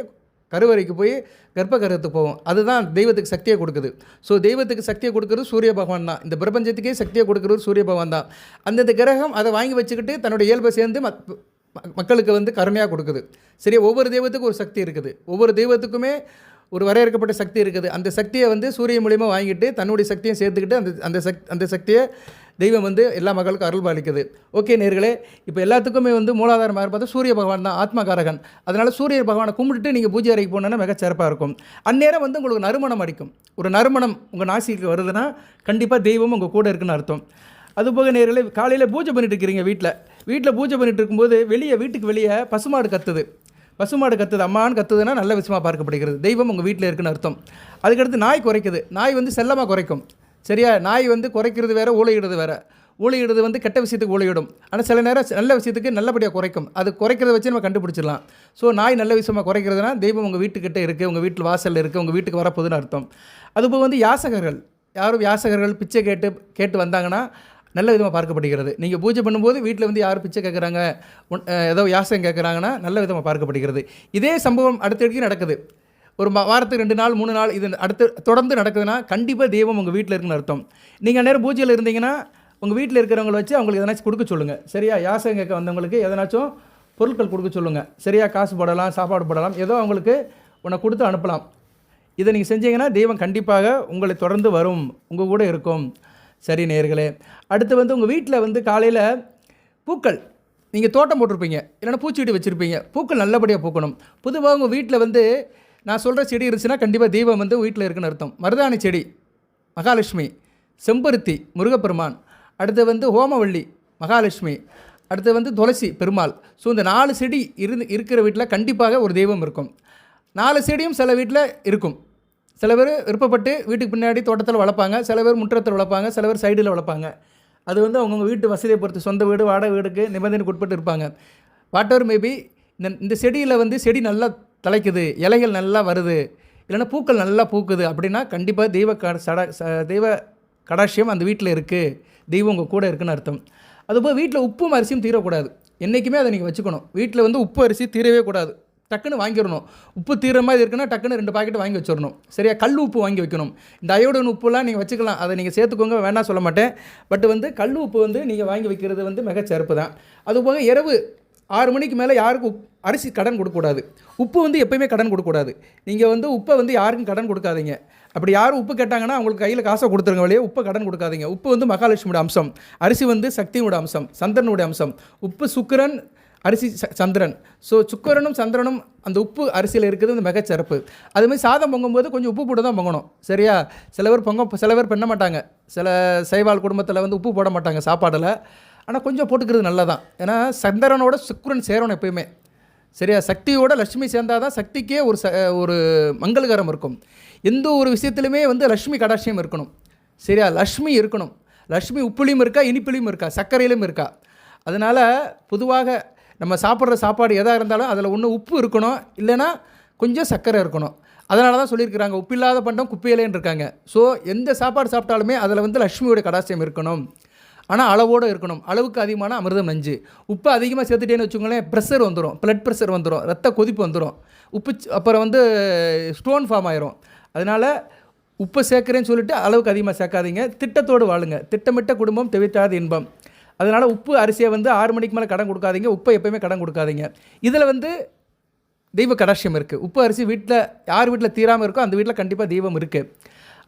கருவறைக்கு போய் கர்ப்ப கிரகத்துக்கு போகும். அதுதான் தெய்வத்துக்கு சக்தியை கொடுக்குது. ஸோ தெய்வத்துக்கு சக்தியை கொடுக்குறது சூரிய பகவான் தான். இந்த பிரபஞ்சத்துக்கே சக்தியை கொடுக்குறது சூரிய பகவான் தான். அந்தந்த கிரகம் அதை வாங்கி வச்சுக்கிட்டு தன்னோட இயல்பை சேர்ந்து மக்களுக்கு வந்து கருணையாக கொடுக்குது. சரியா? ஒவ்வொரு தெய்வத்துக்கும் ஒரு சக்தி இருக்குது. ஒவ்வொரு தெய்வத்துக்குமே ஒரு வரையறுக்கப்பட்ட சக்தி இருக்குது. அந்த சக்தியை வந்து சூரிய மூலியமாக வாங்கிட்டு தன்னுடைய சக்தியை சேர்த்துக்கிட்டு அந்த சக்தியை தெய்வம் வந்து எல்லா மக்களுக்கும் அருள் பாலிக்குது. ஓகே நேர்களே, இப்போ எல்லாத்துக்குமே வந்து மூலாதாரமாக பார்த்தா சூரிய பகவான் தான் ஆத்மகாரகன். அதனால் சூரிய பகவானை கும்பிட்டுட்டு நீங்கள் பூஜை அறைக்கு போனோன்னா மிகச்சிறப்பாக இருக்கும். அந்நேரம் வந்து உங்களுக்கு நறுமணம் அடிக்கும். ஒரு நறுமணம் உங்கள் நாசிக்கு வருதுன்னா கண்டிப்பாக தெய்வம் உங்கள் கூட இருக்குன்னு அர்த்தம். அதுபோக நேர்களே, காலையில் பூஜை பண்ணிட்டு இருக்கிறீங்க, வீட்டில் பூஜை பண்ணிட்டு இருக்கும்போது வீட்டுக்கு வெளியே பசுமாடு கத்துது. அம்மான்னு கத்துதுன்னா நல்ல விஷயமாக பார்க்கப்படுகிறது. தெய்வம் உங்கள் வீட்டில் இருக்குன்னு அர்த்தம். அதுக்கடுத்து நாய் குறைக்குது. நாய் வந்து செல்லமாக குறைக்கும். சரியா? நாய் வந்து குறைக்கிறது வேறு, ஊழையிடுறது வேறு. ஊழையிடுறது வந்து கெட்ட விஷயத்துக்கு ஊழையிடும். ஆனால் சில நேரம் நல்ல விஷயத்துக்கு நல்லபடியாக குறைக்கும். அது குறைக்கிறத வச்சு நம்ம கண்டுபிடிச்சிடலாம். ஸோ நாய் நல்ல விஷயமாக குறைக்கிறதுனா தெய்வம் உங்கள் வீட்டுக்கிட்ட இருக்குது, உங்கள் வீட்டில் வாசலில் இருக்குது, உங்கள் வீட்டுக்கு வரப்போகுதுன்னு அர்த்தம். அதுபோக வந்து யாசகர்கள், யாரும் யாசகர்கள் பிச்சை கேட்டு வந்தாங்கன்னா நல்ல விதமாக பார்க்கப்படுகிறது. நீங்கள் பூஜை பண்ணும்போது வீட்டில் வந்து யார் பிச்சை கேட்குறாங்க, ஏதோ யாசகம் கேட்குறாங்கன்னா நல்ல விதமாக பார்க்கப்படுகிறது. இதே சம்பவம் அடுத்தடுத்து நடக்குது. ஒரு வாரத்துக்கு 2 நாள் 3 நாள் இது தொடர்ந்து நடக்குதுன்னா கண்டிப்பாக தெய்வம் உங்கள் வீட்டில் இருக்குன்னு அர்த்தம். நீங்கள் நேரம் பூஜையில் இருந்தீங்கன்னா உங்கள் வீட்டில் இருக்கிறவங்கள வச்சு அவங்களுக்கு எதனாச்சும் கொடுக்க சொல்லுங்கள். சரியா? யாசகம் கேட்க வந்தவங்களுக்கு எதனாச்சும் பொருட்கள் கொடுக்க சொல்லுங்கள். சரியா? காசு போடலாம், சாப்பாடு போடலாம், ஏதோ அவங்களுக்கு உன்னை கொடுத்து அனுப்பலாம். இதை நீங்கள் செஞ்சீங்கன்னா தெய்வம் கண்டிப்பாக உங்களை தொடர்ந்து வரும், உங்கள் கூட இருக்கும். சரி நேயர்களே, அடுத்து வந்து உங்கள் வீட்டில் வந்து காலையில் பூக்கள், நீங்கள் தோட்டம் போட்டிருப்பீங்க, இல்லைன்னா பூச்செடி வச்சுருப்பீங்க, பூக்கள் நல்லபடியாக பூக்கணும். பொதுவாக உங்கள் வீட்டில் வந்து நான் சொல்கிற செடி இருந்துச்சுன்னா கண்டிப்பாக தெய்வம் வந்து வீட்டில் இருக்குன்னு அர்த்தம். மருதாணி செடி மகாலட்சுமி, செம்பருத்தி முருகப்பெருமான், அடுத்து வந்து ஹோமவள்ளி மகாலட்சுமி, அடுத்து வந்து துளசி பெருமாள். ஸோ இந்த 4 செடி இருக்கிற வீட்டில் கண்டிப்பாக ஒரு தெய்வம் இருக்கும். 4 செடியும் சில வீட்டில் இருக்கும். சில பேர் விருப்பப்பட்டு வீட்டுக்கு பின்னாடி தோட்டத்தில் வளர்ப்பாங்க, சில பேர் முற்றத்தில் வளர்ப்பாங்க, சில பேர் சைடில் வளர்ப்பாங்க. அது வந்து அவங்கவுங்க வீட்டு வசதியை பொறுத்து, சொந்த வீடு வாடகை வீடுக்கு நிபந்தனைக்கு உட்பட்டு இருப்பாங்க. வாட் எவர் மேபி, இந்த செடியில் வந்து செடி நல்லா தலைக்குது, இலைகள் நல்லா வருது, இல்லைன்னா பூக்கள் நல்லா பூக்குது அப்படின்னா கண்டிப்பாக தெய்வ கடாட்சியம் அந்த வீட்டில் இருக்குது, தெய்வம் உங்கள் கூட இருக்குன்னு அர்த்தம். அதுபோல் வீட்டில் உப்பும் அரிசியும் தீரக்கூடாது. என்றைக்குமே அதை நீங்கள் வச்சுக்கணும். வீட்டில் வந்து உப்பு அரிசி தீரவே கூடாது. டக்குன்னு வாங்கிடணும். உப்பு தீர மாதிரி இருக்குன்னா டக்குன்னு 2 பாக்கெட் வாங்கி வச்சிடணும். சரியா? கல் உப்பு வாங்கி வைக்கணும். இந்த அயோடின் உப்புலாம் நீங்கள் வச்சுக்கலாம், அதை நீங்கள் சேர்த்துக்கோங்க, வேணாம் சொல்ல மாட்டேன். பட் வந்து கல் உப்பு வந்து நீங்கள் வாங்கி வைக்கிறது வந்து மிகச்சிறப்பு தான். அதுபோக இரவு 6 மணிக்கு மேலே யாருக்கும் அரிசி கடன் கொடுக்கக்கூடாது. உப்பு வந்து எப்போயுமே கடன் கொடுக்கக்கூடாது. நீங்கள் வந்து உப்பை வந்து யாருக்கும் கடன் கொடுக்காதீங்க. அப்படி யாரும் உப்பு கேட்டாங்கன்னா அவங்களுக்கு கையில் காசை கொடுத்துருங்க, வழியே உப்பை கடன் கொடுக்காதீங்க. உப்பு வந்து மகாலட்சுமியோட அம்சம், அரிசி வந்து சக்தியோட அம்சம், சந்திரனுடைய அம்சம். உப்பு சுக்கிரன், அரிசி சந்திரன். ஸோ சுக்கிரனும் சந்திரனும் அந்த உப்பு அரிசியில் இருக்குது, அந்த மிகச்சிறப்பு. அதுமாதிரி சாதம் பொங்கும்போது கொஞ்சம் உப்பு போட்டு தான் பொங்கணும். சரியா? சில பேர் பண்ண மாட்டாங்க. சில சைவால் குடும்பத்தில் வந்து உப்பு போட மாட்டாங்க சாப்பாடில். ஆனால் கொஞ்சம் போட்டுக்கிறது நல்லதான். ஏன்னா சந்திரனோட சுக்கிரன் சேரணும் எப்பயுமே. சரியா? சக்தியோட லட்சுமி சேர்ந்தால் தான் சக்திக்கே ஒரு மங்களகரம் இருக்கும். எந்த ஒரு விஷயத்துலையுமே வந்து லட்சுமி கடாட்சியம் இருக்கணும். சரியா? லட்சுமி இருக்கணும். லட்சுமி உப்புலையும் இருக்கா, இனிப்புலையும் இருக்கா, சர்க்கரையிலும் இருக்கா. அதனால் பொதுவாக நம்ம சாப்பிட்ற சாப்பாடு எதாக இருந்தாலும் அதில் ஒன்று உப்பு இருக்கணும், இல்லைன்னா கொஞ்சம் சர்க்கரை இருக்கணும். அதனால தான் சொல்லியிருக்கிறாங்க, உப்பு இல்லாத பண்டம் குப்பையிலேன்னு இருக்காங்க. ஸோ எந்த சாப்பாடு சாப்பிட்டாலுமே அதில் வந்து லட்சுமியோட கடாட்சியம் இருக்கணும். ஆனால் அளவோடு இருக்கணும். அளவுக்கு அதிகமான அமிர்தம் நஞ்சு. உப்பு அதிகமாக சேர்த்துட்டேன்னு வச்சுக்கோங்களேன், ப்ரெஷர் வந்துடும், பிளட் ப்ரெஷர் வந்துடும், ரத்த கொதிப்பு வந்துடும். அப்புறம் வந்து ஸ்டோன் ஃபார்ம் ஆயிரும். அதனால் உப்பை சேர்க்குறேன்னு சொல்லிட்டு அளவுக்கு அதிகமாக சேர்க்காதீங்க. திட்டத்தோடு வாழுங்க. திட்டமிட்ட குடும்பம் தெவிட்டாத இன்பம். அதனால் உப்பு அரிசியை வந்து 6 மணிக்கு மேலே கடன் கொடுக்காதீங்க. உப்பை எப்போயுமே கடன் கொடுக்காதீங்க. இதில் வந்து தெய்வ கடாட்சியம் இருக்குது. உப்பு அரிசி யார் வீட்டில் தீராமல் இருக்கோ அந்த வீட்டில் கண்டிப்பாக தெய்வம் இருக்குது.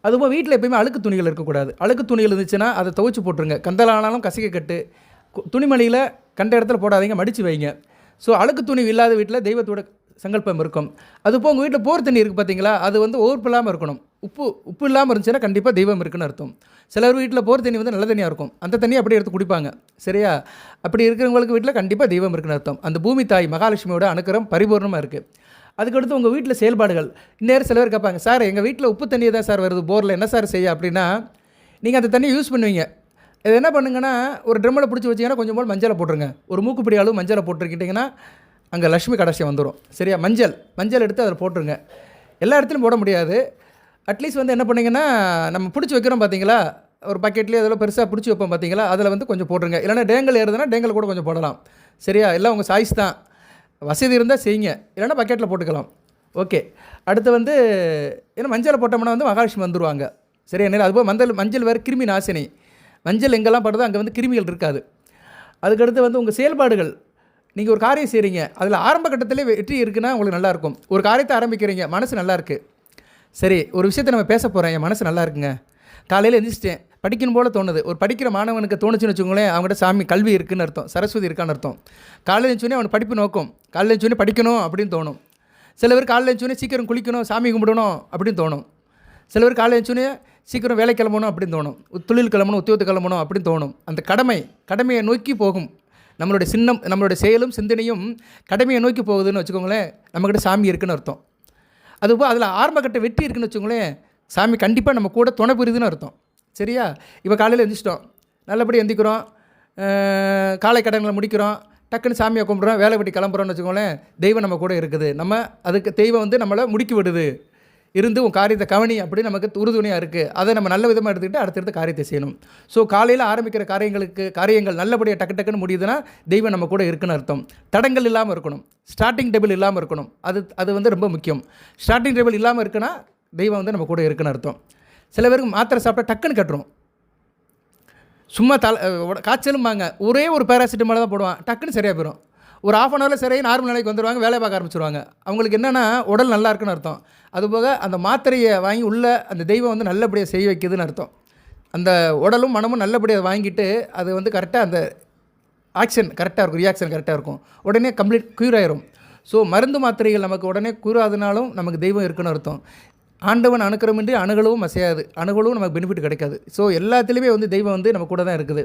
அதுபோல் வீட்டில் எப்போயுமே அழுக்கு துணிகள் இருக்கக்கூடாது. அழுக்கு துணிகள் இருந்துச்சுன்னா அதை துவைச்சி போட்டுருங்க. கந்தலானாலும் கசிக்க கட்டு, துணிமணியில் கண்ட இடத்துல போடாதீங்க, மடித்து வைங்க. ஸோ அழுக்கு துணி இல்லாத வீட்டில் தெய்வத்தோட சங்கல்பம் இருக்கும். அதுபோல் உங்கள் வீட்டில் போர் தண்ணி இருக்குது பார்த்தீங்களா, அது வந்து ஓர்ப்பு இல்லாமல் இருக்கணும். உப்பு இல்லாமல் இருந்துச்சுன்னா கண்டிப்பாக தெய்வம் இருக்குன்னு அர்த்தம். சிலர் வீட்டில் போர் தண்ணி வந்து நல்ல தண்ணியாக இருக்கும், அந்த தண்ணியை அப்படியே எடுத்து குடிப்பாங்க. சரியா? அப்படி இருக்கிறவங்களுக்கு வீட்டில் கண்டிப்பாக தெய்வம் இருக்குன்னு அர்த்தம். அந்த பூமி தாய் மகாலட்சுமியோட அனுக்கிரம் பரிபூர்ணமாக இருக்குது. அதுக்கடுத்து உங்கள் வீட்டில் செயல்பாடுகள். இந்நேரம் சில பேர் கேட்பாங்க, சார் எங்கள் வீட்டில் உப்பு தண்ணி தான் சார் வருது, போரில் என்ன சார் செய்ய அப்படின்னா, நீங்கள் அந்த தண்ணியை யூஸ் பண்ணுவீங்க. இது என்ன பண்ணுங்கன்னா, ஒரு ட்ரம்மில் பிடிச்சி வச்சிங்கன்னா கொஞ்சம் போல் மஞ்சளை போட்டுருங்க. ஒரு மூக்குப்பிடி அளவு மஞ்சளை போட்டுருக்கிட்டிங்கன்னா அங்கே லட்சுமி கடாட்சியம் வந்துடும். சரியா? மஞ்சள் எடுத்து அதில் போட்டுருங்க. எல்லா இடத்துலையும் போட முடியாது. அட்லீஸ்ட் வந்து என்ன பண்ணிங்கன்னா, நம்ம பிடிச்சி வைக்கிறோம் பார்த்தீங்களா, ஒரு பக்கெட்லேயே அதில் பெருசாக பிடிச்சி வைப்போம் பார்த்தீங்களா, அதில் வந்து கொஞ்சம் போட்டுருங்க. இல்லைனா டேங்கல் ஏறுதுன்னா டேங்கல் கூட கொஞ்சம் போடலாம். சரியா? எல்லாம் உங்கள் சாய்ஸ் தான். வசதி இருந்தால் செய்யுங்க, இல்லைனா பக்கெட்டில் போட்டுக்கலாம். ஓகே. அடுத்து வந்து ஏன்னா மஞ்சளை போட்டோம்னா வந்து மகாலட்சுமி வந்துடுவாங்க. சரியா? அதுபோல் மஞ்சள் வேறு கிருமி நாசினி. மஞ்சள் எங்கெல்லாம் படுதோ அங்கே வந்து கிருமிகள் இருக்காது. அதுக்கடுத்து வந்து உங்கள் செயல்பாடுகள். நீங்கள் ஒரு காரியம் செய்கிறீங்க, அதில் ஆரம்ப கட்டத்திலே வெற்றி இருக்குன்னா உங்களுக்கு நல்லாயிருக்கும். ஒரு காரியத்தை ஆரம்பிக்கிறீங்க, மனசு நல்லாயிருக்கு. சரி, ஒரு விஷயத்தை நம்ம பேச போகிறேன், என் மனசு நல்லா இருக்குங்க. காலையில் எழுந்திரிச்சிட்டேன், படிக்கணும் போல் தோணுது. ஒரு படிக்கிற மாணவனுக்கு தோணுச்சுன்னு வச்சுக்கோங்களேன், அவங்ககிட்ட சாமி கல்வி இருக்குன்னு அர்த்தம், சரஸ்வதி இருக்கான்னு அர்த்தம். காலையில் எழுந்தோடனே அவனுக்கு படிப்பு நோக்கம், காலையில் எழுந்தோடனே படிக்கணும் அப்படின்னு தோணும். சில பேர் காலையில் எழுந்தோடனே சீக்கிரம் குளிக்கணும், சாமி கும்பிடணும் அப்படின்னு தோணும். சில பேர் காலையில் எழுந்தோடனே சீக்கிரம் வேலை கிளம்பணும் அப்படின்னு தோணும், தொழில் கிளம்பணும், உத்தியோகத்தை கிளம்பணும் அப்படின்னு தோணும். அந்த கடமையை நோக்கி போகும். நம்மளுடைய செயலும் சிந்தனையும் கடமையை நோக்கி போகுதுன்னு வச்சுக்கோங்களேன், நம்மக்கிட்ட சாமி இருக்குன்னு அர்த்தம். அதுபோல் அதில் ஆரம்பக்கட்ட வெற்றி இருக்குன்னு வச்சுக்கோங்களேன், சாமி கண்டிப்பாக நம்ம கூட துணை புரியுதுன்னு அர்த்தம். சரியா? இப்போ காலையில் எழுந்திரிச்சிட்டோம், நல்லபடி எந்திக்கிறோம், காலை கடன்களை முடிக்கிறோம், டக்குன்னு சாமியை கும்பிட்றோம், வேலை வெட்டி கிளம்புறோன்னு வச்சுக்கோங்களேன், தெய்வம் நம்ம கூட இருக்குது. அதுக்கு தெய்வம் வந்து நம்மளை முடுக்கி விடுது, இருந்து உன் காரியத்தை கவனி அப்படின்னு நமக்கு உறுதுணையாக இருக்குது. அதை நம்ம நல்ல விதமாக எடுத்துக்கிட்டு அடுத்தடுத்த காரியத்தை செய்யணும். ஸோ காலையில் ஆரம்பிக்கிற காரியங்கள் நல்லபடியாக டக்குன்னு முடியுதுன்னா தெய்வம் நம்ம கூட இருக்குன்னு அர்த்தம். தடங்கள் இல்லாமல் இருக்கணும், ஸ்டார்டிங் டேபிள் இல்லாமல் இருக்கணும். அது வந்து ரொம்ப முக்கியம். ஸ்டார்டிங் டேபிள் இல்லாமல் இருக்குன்னா தெய்வம் வந்து நம்ம கூட இருக்குன்னு அர்த்தம். சில பேருக்கு மாத்திரை சாப்பிட்டா டக்குன்னு கட்டுரும். சும்மா காய்ச்சலும்பாங்க, ஒரே ஒரு பேராசிட்டமால் தான் போடுவான், டக்குன்னு சரியாக போயிடும். ஒரு ½ அன் ஹவரில் சரியாக நார்மல் நிலைக்கு வந்துடுவாங்க, வேலையை பார்க்க ஆரம்பிச்சிடுவாங்க. அவங்களுக்கு என்னென்னா உடல் நல்லா இருக்குன்னு அர்த்தம். அதுபோக அந்த மாத்திரையை வாங்கி உள்ள அந்த தெய்வம் வந்து நல்லபடியாக செய்ய வைக்குதுன்னு அர்த்தம். அந்த உடலும் மனமும் நல்லபடியாக வாங்கிட்டு அது வந்து கரெக்டாக அந்த ஆக்ஷன் கரெக்டாக இருக்கும், ரியாக்ஷன் கரெக்டாக இருக்கும், உடனே கம்ப்ளீட் க்யூர் ஆயிரும். ஸோ மருந்து மாத்திரைகள் நமக்கு உடனே க்யூர் ஆகுதுனாலும் நமக்கு தெய்வம் இருக்குன்னு அர்த்தம். ஆண்டவன் அணுக்கிறமின்றி அணுகளவும் அசையாது, அணுகளவும் நமக்கு பெனிஃபிட் கிடைக்காது. ஸோ எல்லாத்துலேயுமே வந்து தெய்வம் வந்து நம்ம கூட தான் இருக்குது.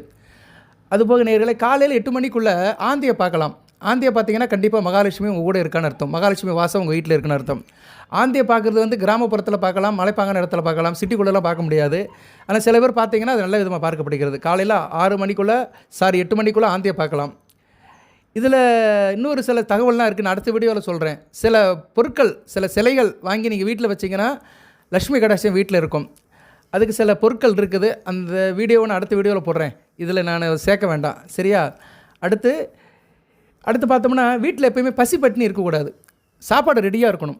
அதுபோக நேயர்களே, காலையில் 8 மணிக்குள்ளே ஆந்தியை பார்க்கலாம். ஆந்தியை பார்த்தீங்கன்னா கண்டிப்பாக மகாலட்சுமி உங்கள் கூட இருக்கான்னு அர்த்தம். மகாலட்சுமி வாசம் உங்கள் வீட்டில் இருக்குன்னு அர்த்தம். ஆந்தியை பார்க்குறது வந்து கிராமப்புறத்தில் பார்க்கலாம், மலைப்பாங்கான இடத்துல பார்க்கலாம், சிட்டிக்குள்ளெலாம் பார்க்க முடியாது. ஆனால் சில பேர் பார்த்தீங்கன்னா அது நல்ல விதமாக பார்க்கப்படுகிறது. காலையில் 8 மணிக்குள்ளே ஆந்தியை பார்க்கலாம். இதில் இன்னொரு சில தகவல்லாம் இருக்குது, நான் அடுத்த வீடியோவில் சொல்கிறேன். சில பொருட்கள், சில சிலைகள் வாங்கி நீங்கள் வீட்டில் வச்சிங்கன்னா லக்ஷ்மி கடாட்சம் வீட்டில் இருக்கும். அதுக்கு சில பொருட்கள் இருக்குது, அந்த வீடியோவை நான் அடுத்த வீடியோவில் போடுறேன், இதில் நான் சேர்க்க வேண்டாம். சரியா? அடுத்து பார்த்தோம்னா வீட்டில் எப்போயுமே பசி பட்டினி இருக்கக்கூடாது. சாப்பாடு ரெடியாக இருக்கணும்.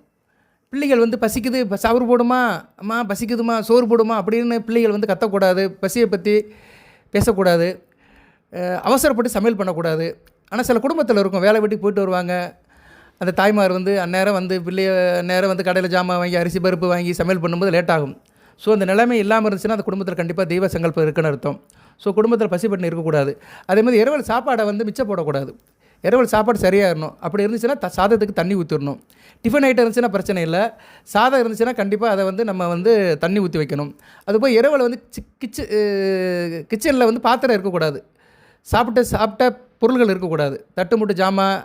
பிள்ளைகள் வந்து பசிக்குது, சோறு போடுமா அம்மா, பசிக்குதுமா சோறு போடுமா அப்படின்னு பிள்ளைகள் வந்து கத்தக்கூடாது. பசியை பற்றி பேசக்கூடாது. அவசரப்பட்டு சமையல் பண்ணக்கூடாது. ஆனால் சில குடும்பத்தில் இருக்கும், வேலை வீட்டுக்கு போயிட்டு வருவாங்க, அந்த தாய்மார் வந்து அந்நேரம் வந்து பிள்ளைய நேரம் வந்து கடையில் ஜாமான் வாங்கி அரிசி பருப்பு வாங்கி சமையல் பண்ணும்போது லேட் ஆகும். ஸோ அந்த நிலைமை இல்லாமல் இருந்துச்சுன்னா அந்த குடும்பத்தில் கண்டிப்பாக தெய்வ சங்கல்பம் இருக்குன்னு அர்த்தம். ஸோ குடும்பத்தில் பசிப்பட்டு இருக்கக்கூடாது. அதேமாதிரி இரவல் சாப்பாடை வந்து மிச்சம் போடக்கூடாது. இரவல் சாப்பாடு சரியாக இருக்கணும். அப்படி இருந்துச்சுன்னா சாதத்துக்கு தண்ணி ஊற்றிடணும். டிஃபன் ஐட்டம் இருந்துச்சுன்னா பிரச்சனை இல்லை. சாதம் இருந்துச்சுன்னா கண்டிப்பாக அதை வந்து நம்ம வந்து தண்ணி ஊற்றி வைக்கணும். அதுபோல் இரவல் வந்து கிச்சனில் வந்து பாத்திரம் இருக்கக்கூடாது. சாப்பிட்ட பொருள்கள் இருக்கக்கூடாது. தட்டு முட்டு ஜாமான்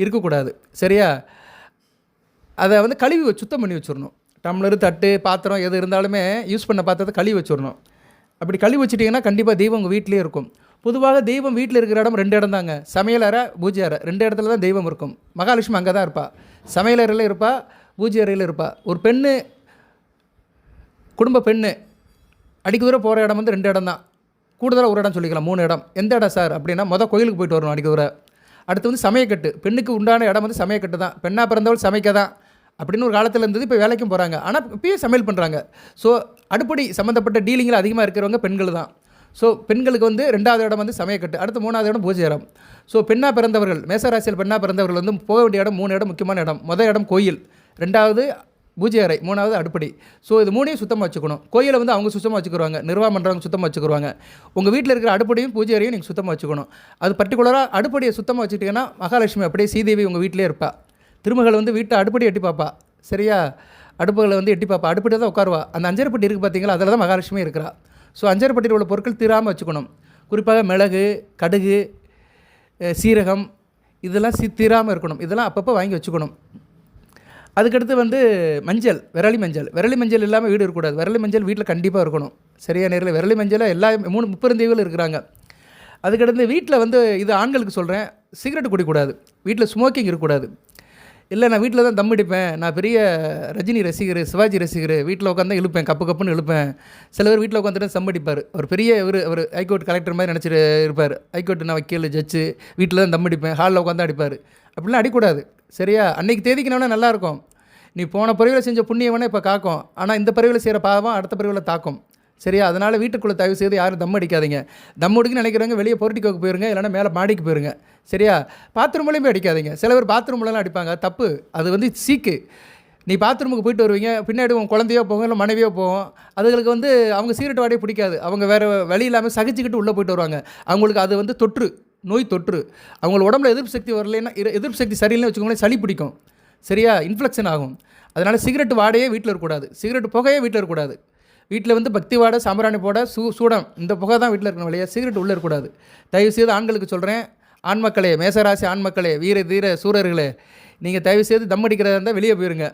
இருக்கக்கூடாது. சரியா? அதை வந்து கழுவி சுத்தம் பண்ணி வச்சிடணும். டம்ளரு, தட்டு, பாத்திரம் எது இருந்தாலுமே யூஸ் பண்ண பாத்திரத்தை கழுவி வச்சிடணும். அப்படி கழுவி வச்சிட்டிங்கன்னா கண்டிப்பாக தெய்வம் உங்கள் வீட்டிலே இருக்கும். பொதுவாக தெய்வம் வீட்டில் இருக்கிற இடம் 2 இடம் தாங்க. சமையல் அறை, பூஜை அறை, 2 இடத்துல தான் தெய்வம் இருக்கும். மகாலட்சுமி அங்கே தான் இருப்பாள். சமையல் அறையில் இருப்பாள், பூஜை அறையில் இருப்பாள். ஒரு பெண்ணு, குடும்ப பெண்ணு அடிக்க தூரம் போகிற இடம் வந்து 2 இடம் தான். கூடுதலாக ஒரு இடம் சொல்லிக்கலாம், 3 இடம். எந்த இடம் சார் அப்படின்னா, கோயிலுக்கு போயிட்டு வரணும் அடிக்க தூரம். அடுத்து வந்து சமயக்கட்டு. பெண்ணுக்கு உண்டான இடம் வந்து சமயக்கட்டு தான். பெண்ணாக பிறந்தவள் சமைக்க தான் அப்படின்னு ஒரு காலத்தில் இருந்தது. இப்போ வேலைக்கும் போகிறாங்க, ஆனால் இப்போயும் சமையல் பண்ணுறாங்க. ஸோ அடுப்படி சம்மந்தப்பட்ட டீலிங்கில் அதிகமாக இருக்கிறவங்க பெண்கள் தான். ஸோ பெண்களுக்கு வந்து 2வது இடம் வந்து சமயக்கட்டு, அடுத்து 3வது இடம் பூஜை இடம். ஸோ பெண்ணாக பிறந்தவர்கள், மேசராசியில் பெண்ணாக பிறந்தவர்கள் வந்து போக வேண்டிய இடம் 3 இடம் முக்கியமான இடம். இடம் கோயில், 2வது பூஜை அறை, 3வது அடுப்படி. ஸோ இது 3ஐயும் சுத்தமாக வச்சுக்கணும். கோயிலை வந்து அவங்க சுத்தமாக வச்சுக்குருவாங்க, நிர்வாகம் பண்ணுறவங்க சுத்தமாக வச்சுக்குருவாங்க. உங்கள் வீட்டில் இருக்கிற அடுப்படியும் பூஜை அறையும் நீங்கள் சுத்தமாக வச்சுக்கணும். அது பர்டிகுலராக அடுப்படியை சுத்தமாக வச்சுக்கிட்டிங்கன்னா மகாலட்சுமி அப்படியே சீதேவி உங்கள் வீட்டிலே இருப்பாள். திருமகள் வந்து வீட்டை அடுப்படி எட்டி பார்ப்பா. சரியா? அடுப்புகளை வந்து எட்டி பார்ப்பா. அடுப்படி தான் உட்காருவா. அந்த அஞ்சரைப்பட்டி இருக்குது பார்த்தீங்களா, அதில் தான் மகாலட்சுமி இருக்கிறா. ஸோ அஞ்சரைப்பட்டியில் உள்ள பொருட்கள் தீராமல் வச்சுக்கணும். குறிப்பாக மிளகு, கடுகு, சீரகம் இதெல்லாம் தீராமல் இருக்கணும். இதெல்லாம் அப்பப்போ வாங்கி வச்சுக்கணும். அதுக்கடுத்து வந்து மஞ்சள், விரலி மஞ்சள் இல்லாமல் வீடு இருக்கக்கூடாது. விரலி மஞ்சள் வீட்டில் கண்டிப்பாக இருக்கணும். சரியா நேரில் விரலி மஞ்சள் எல்லா 30 தெய்வங்கள் இருக்கிறாங்க. அதுக்கடுத்து வீட்டில் வந்து இது ஆண்களுக்கு சொல்கிறேன், சிகரெட் குடிக்கக்கூடாது. வீட்டில் ஸ்மோக்கிங் இருக்கக்கூடாது. இல்லை நான் வீட்டில் தான் தம் அடிப்பேன், நான் பெரிய ரஜினி ரசிகர், சிவாஜி ரசிகர், வீட்டில் உட்காந்து இழுப்பேன், கப்புன்னு இழுப்பேன். சில பேர் வீட்டில் உட்காந்துட்டு தம் அடிப்பார். அவர் பெரிய அவர் ஹைகோர்ட் கலெக்டர் மாதிரி நினச்சிட்டு இருப்பார். ஹைகோர்ட்டு நான் வக்கீல், ஜட்ஜு, வீட்டில் தான் தம் அடிப்பேன், ஹாலில் உட்காந்து அடிப்பார். அப்படிலாம் அடிக்கூடாது. சரியா? அன்றைக்கி தேதிக்கினவனா நல்லாயிருக்கும். நீ போன பிறவியில் செஞ்ச புண்ணியவனே இப்போ காக்கும், ஆனால் இந்த பிறவியில் செய்கிற பாவம் அடுத்த பிறவியில் தாக்கும். சரியா? அதனால் வீட்டுக்குள்ளே தயவு செய்து யாரும் தம் அடிக்காதீங்க. தம் அடிக்குன்னு நினைக்கிறவங்க வெளியே போர்ட்டிக்கோக்கு போயிருங்க, இல்லைனா மேலே மாடிக்கு போயிருங்க. சரியா? பாத்ரூம்லேயுமே அடிக்காதீங்க. சில பேர் பாத்ரூம்லலாம் அடிப்பாங்க, தப்பு. அது வந்து சீக்கு. நீ பாத்ரூமுக்கு போயிட்டு வருவீங்க, பின்னாடி உங்கள் குழந்தையோ போகும், இல்லை மனைவியோ போகும். அதுகளுக்கு வந்து அவங்க சீரட் வாடையே பிடிக்காது. அவங்க வேறு வழி இல்லாமல் சகிச்சுக்கிட்டு உள்ளே போயிட்டு வருவாங்க. அவங்களுக்கு அது வந்து நோய் தொற்று. அவங்களோட உடம்புல எதிர்ப்பு சக்தி வரலைன்னா, எதிர்ப்பு சக்தி சரியில்லைன்னு வச்சுக்கோங்களேன், சளி பிடிக்கும். சரியா? இன்ஃப்ளெக்ஷன் ஆகும். அதனால் சிகரெட் வாடையே வீட்டில் இருக்கக்கூடாது. சிகரெட் புகையே வீட்டில் இருக்கக்கூடாது. வீட்டில் வந்து பக்தி வாடை, சாம்பிராணி போட, சூடம், இந்த புகை தான் வீட்டில் இருக்கணும். வழியாக சிகரெட் உள்ளே இருக்கக்கூடாது. தயவுசெய்து ஆண்களுக்கு சொல்கிறேன், ஆண் மக்களே, மேசராசி ஆண் மக்களே, வீர தீர சூரர்களே, நீங்கள் தயவுசெய்து தம் அடிக்கிறதா இருந்தால் வெளியே போயிருங்க.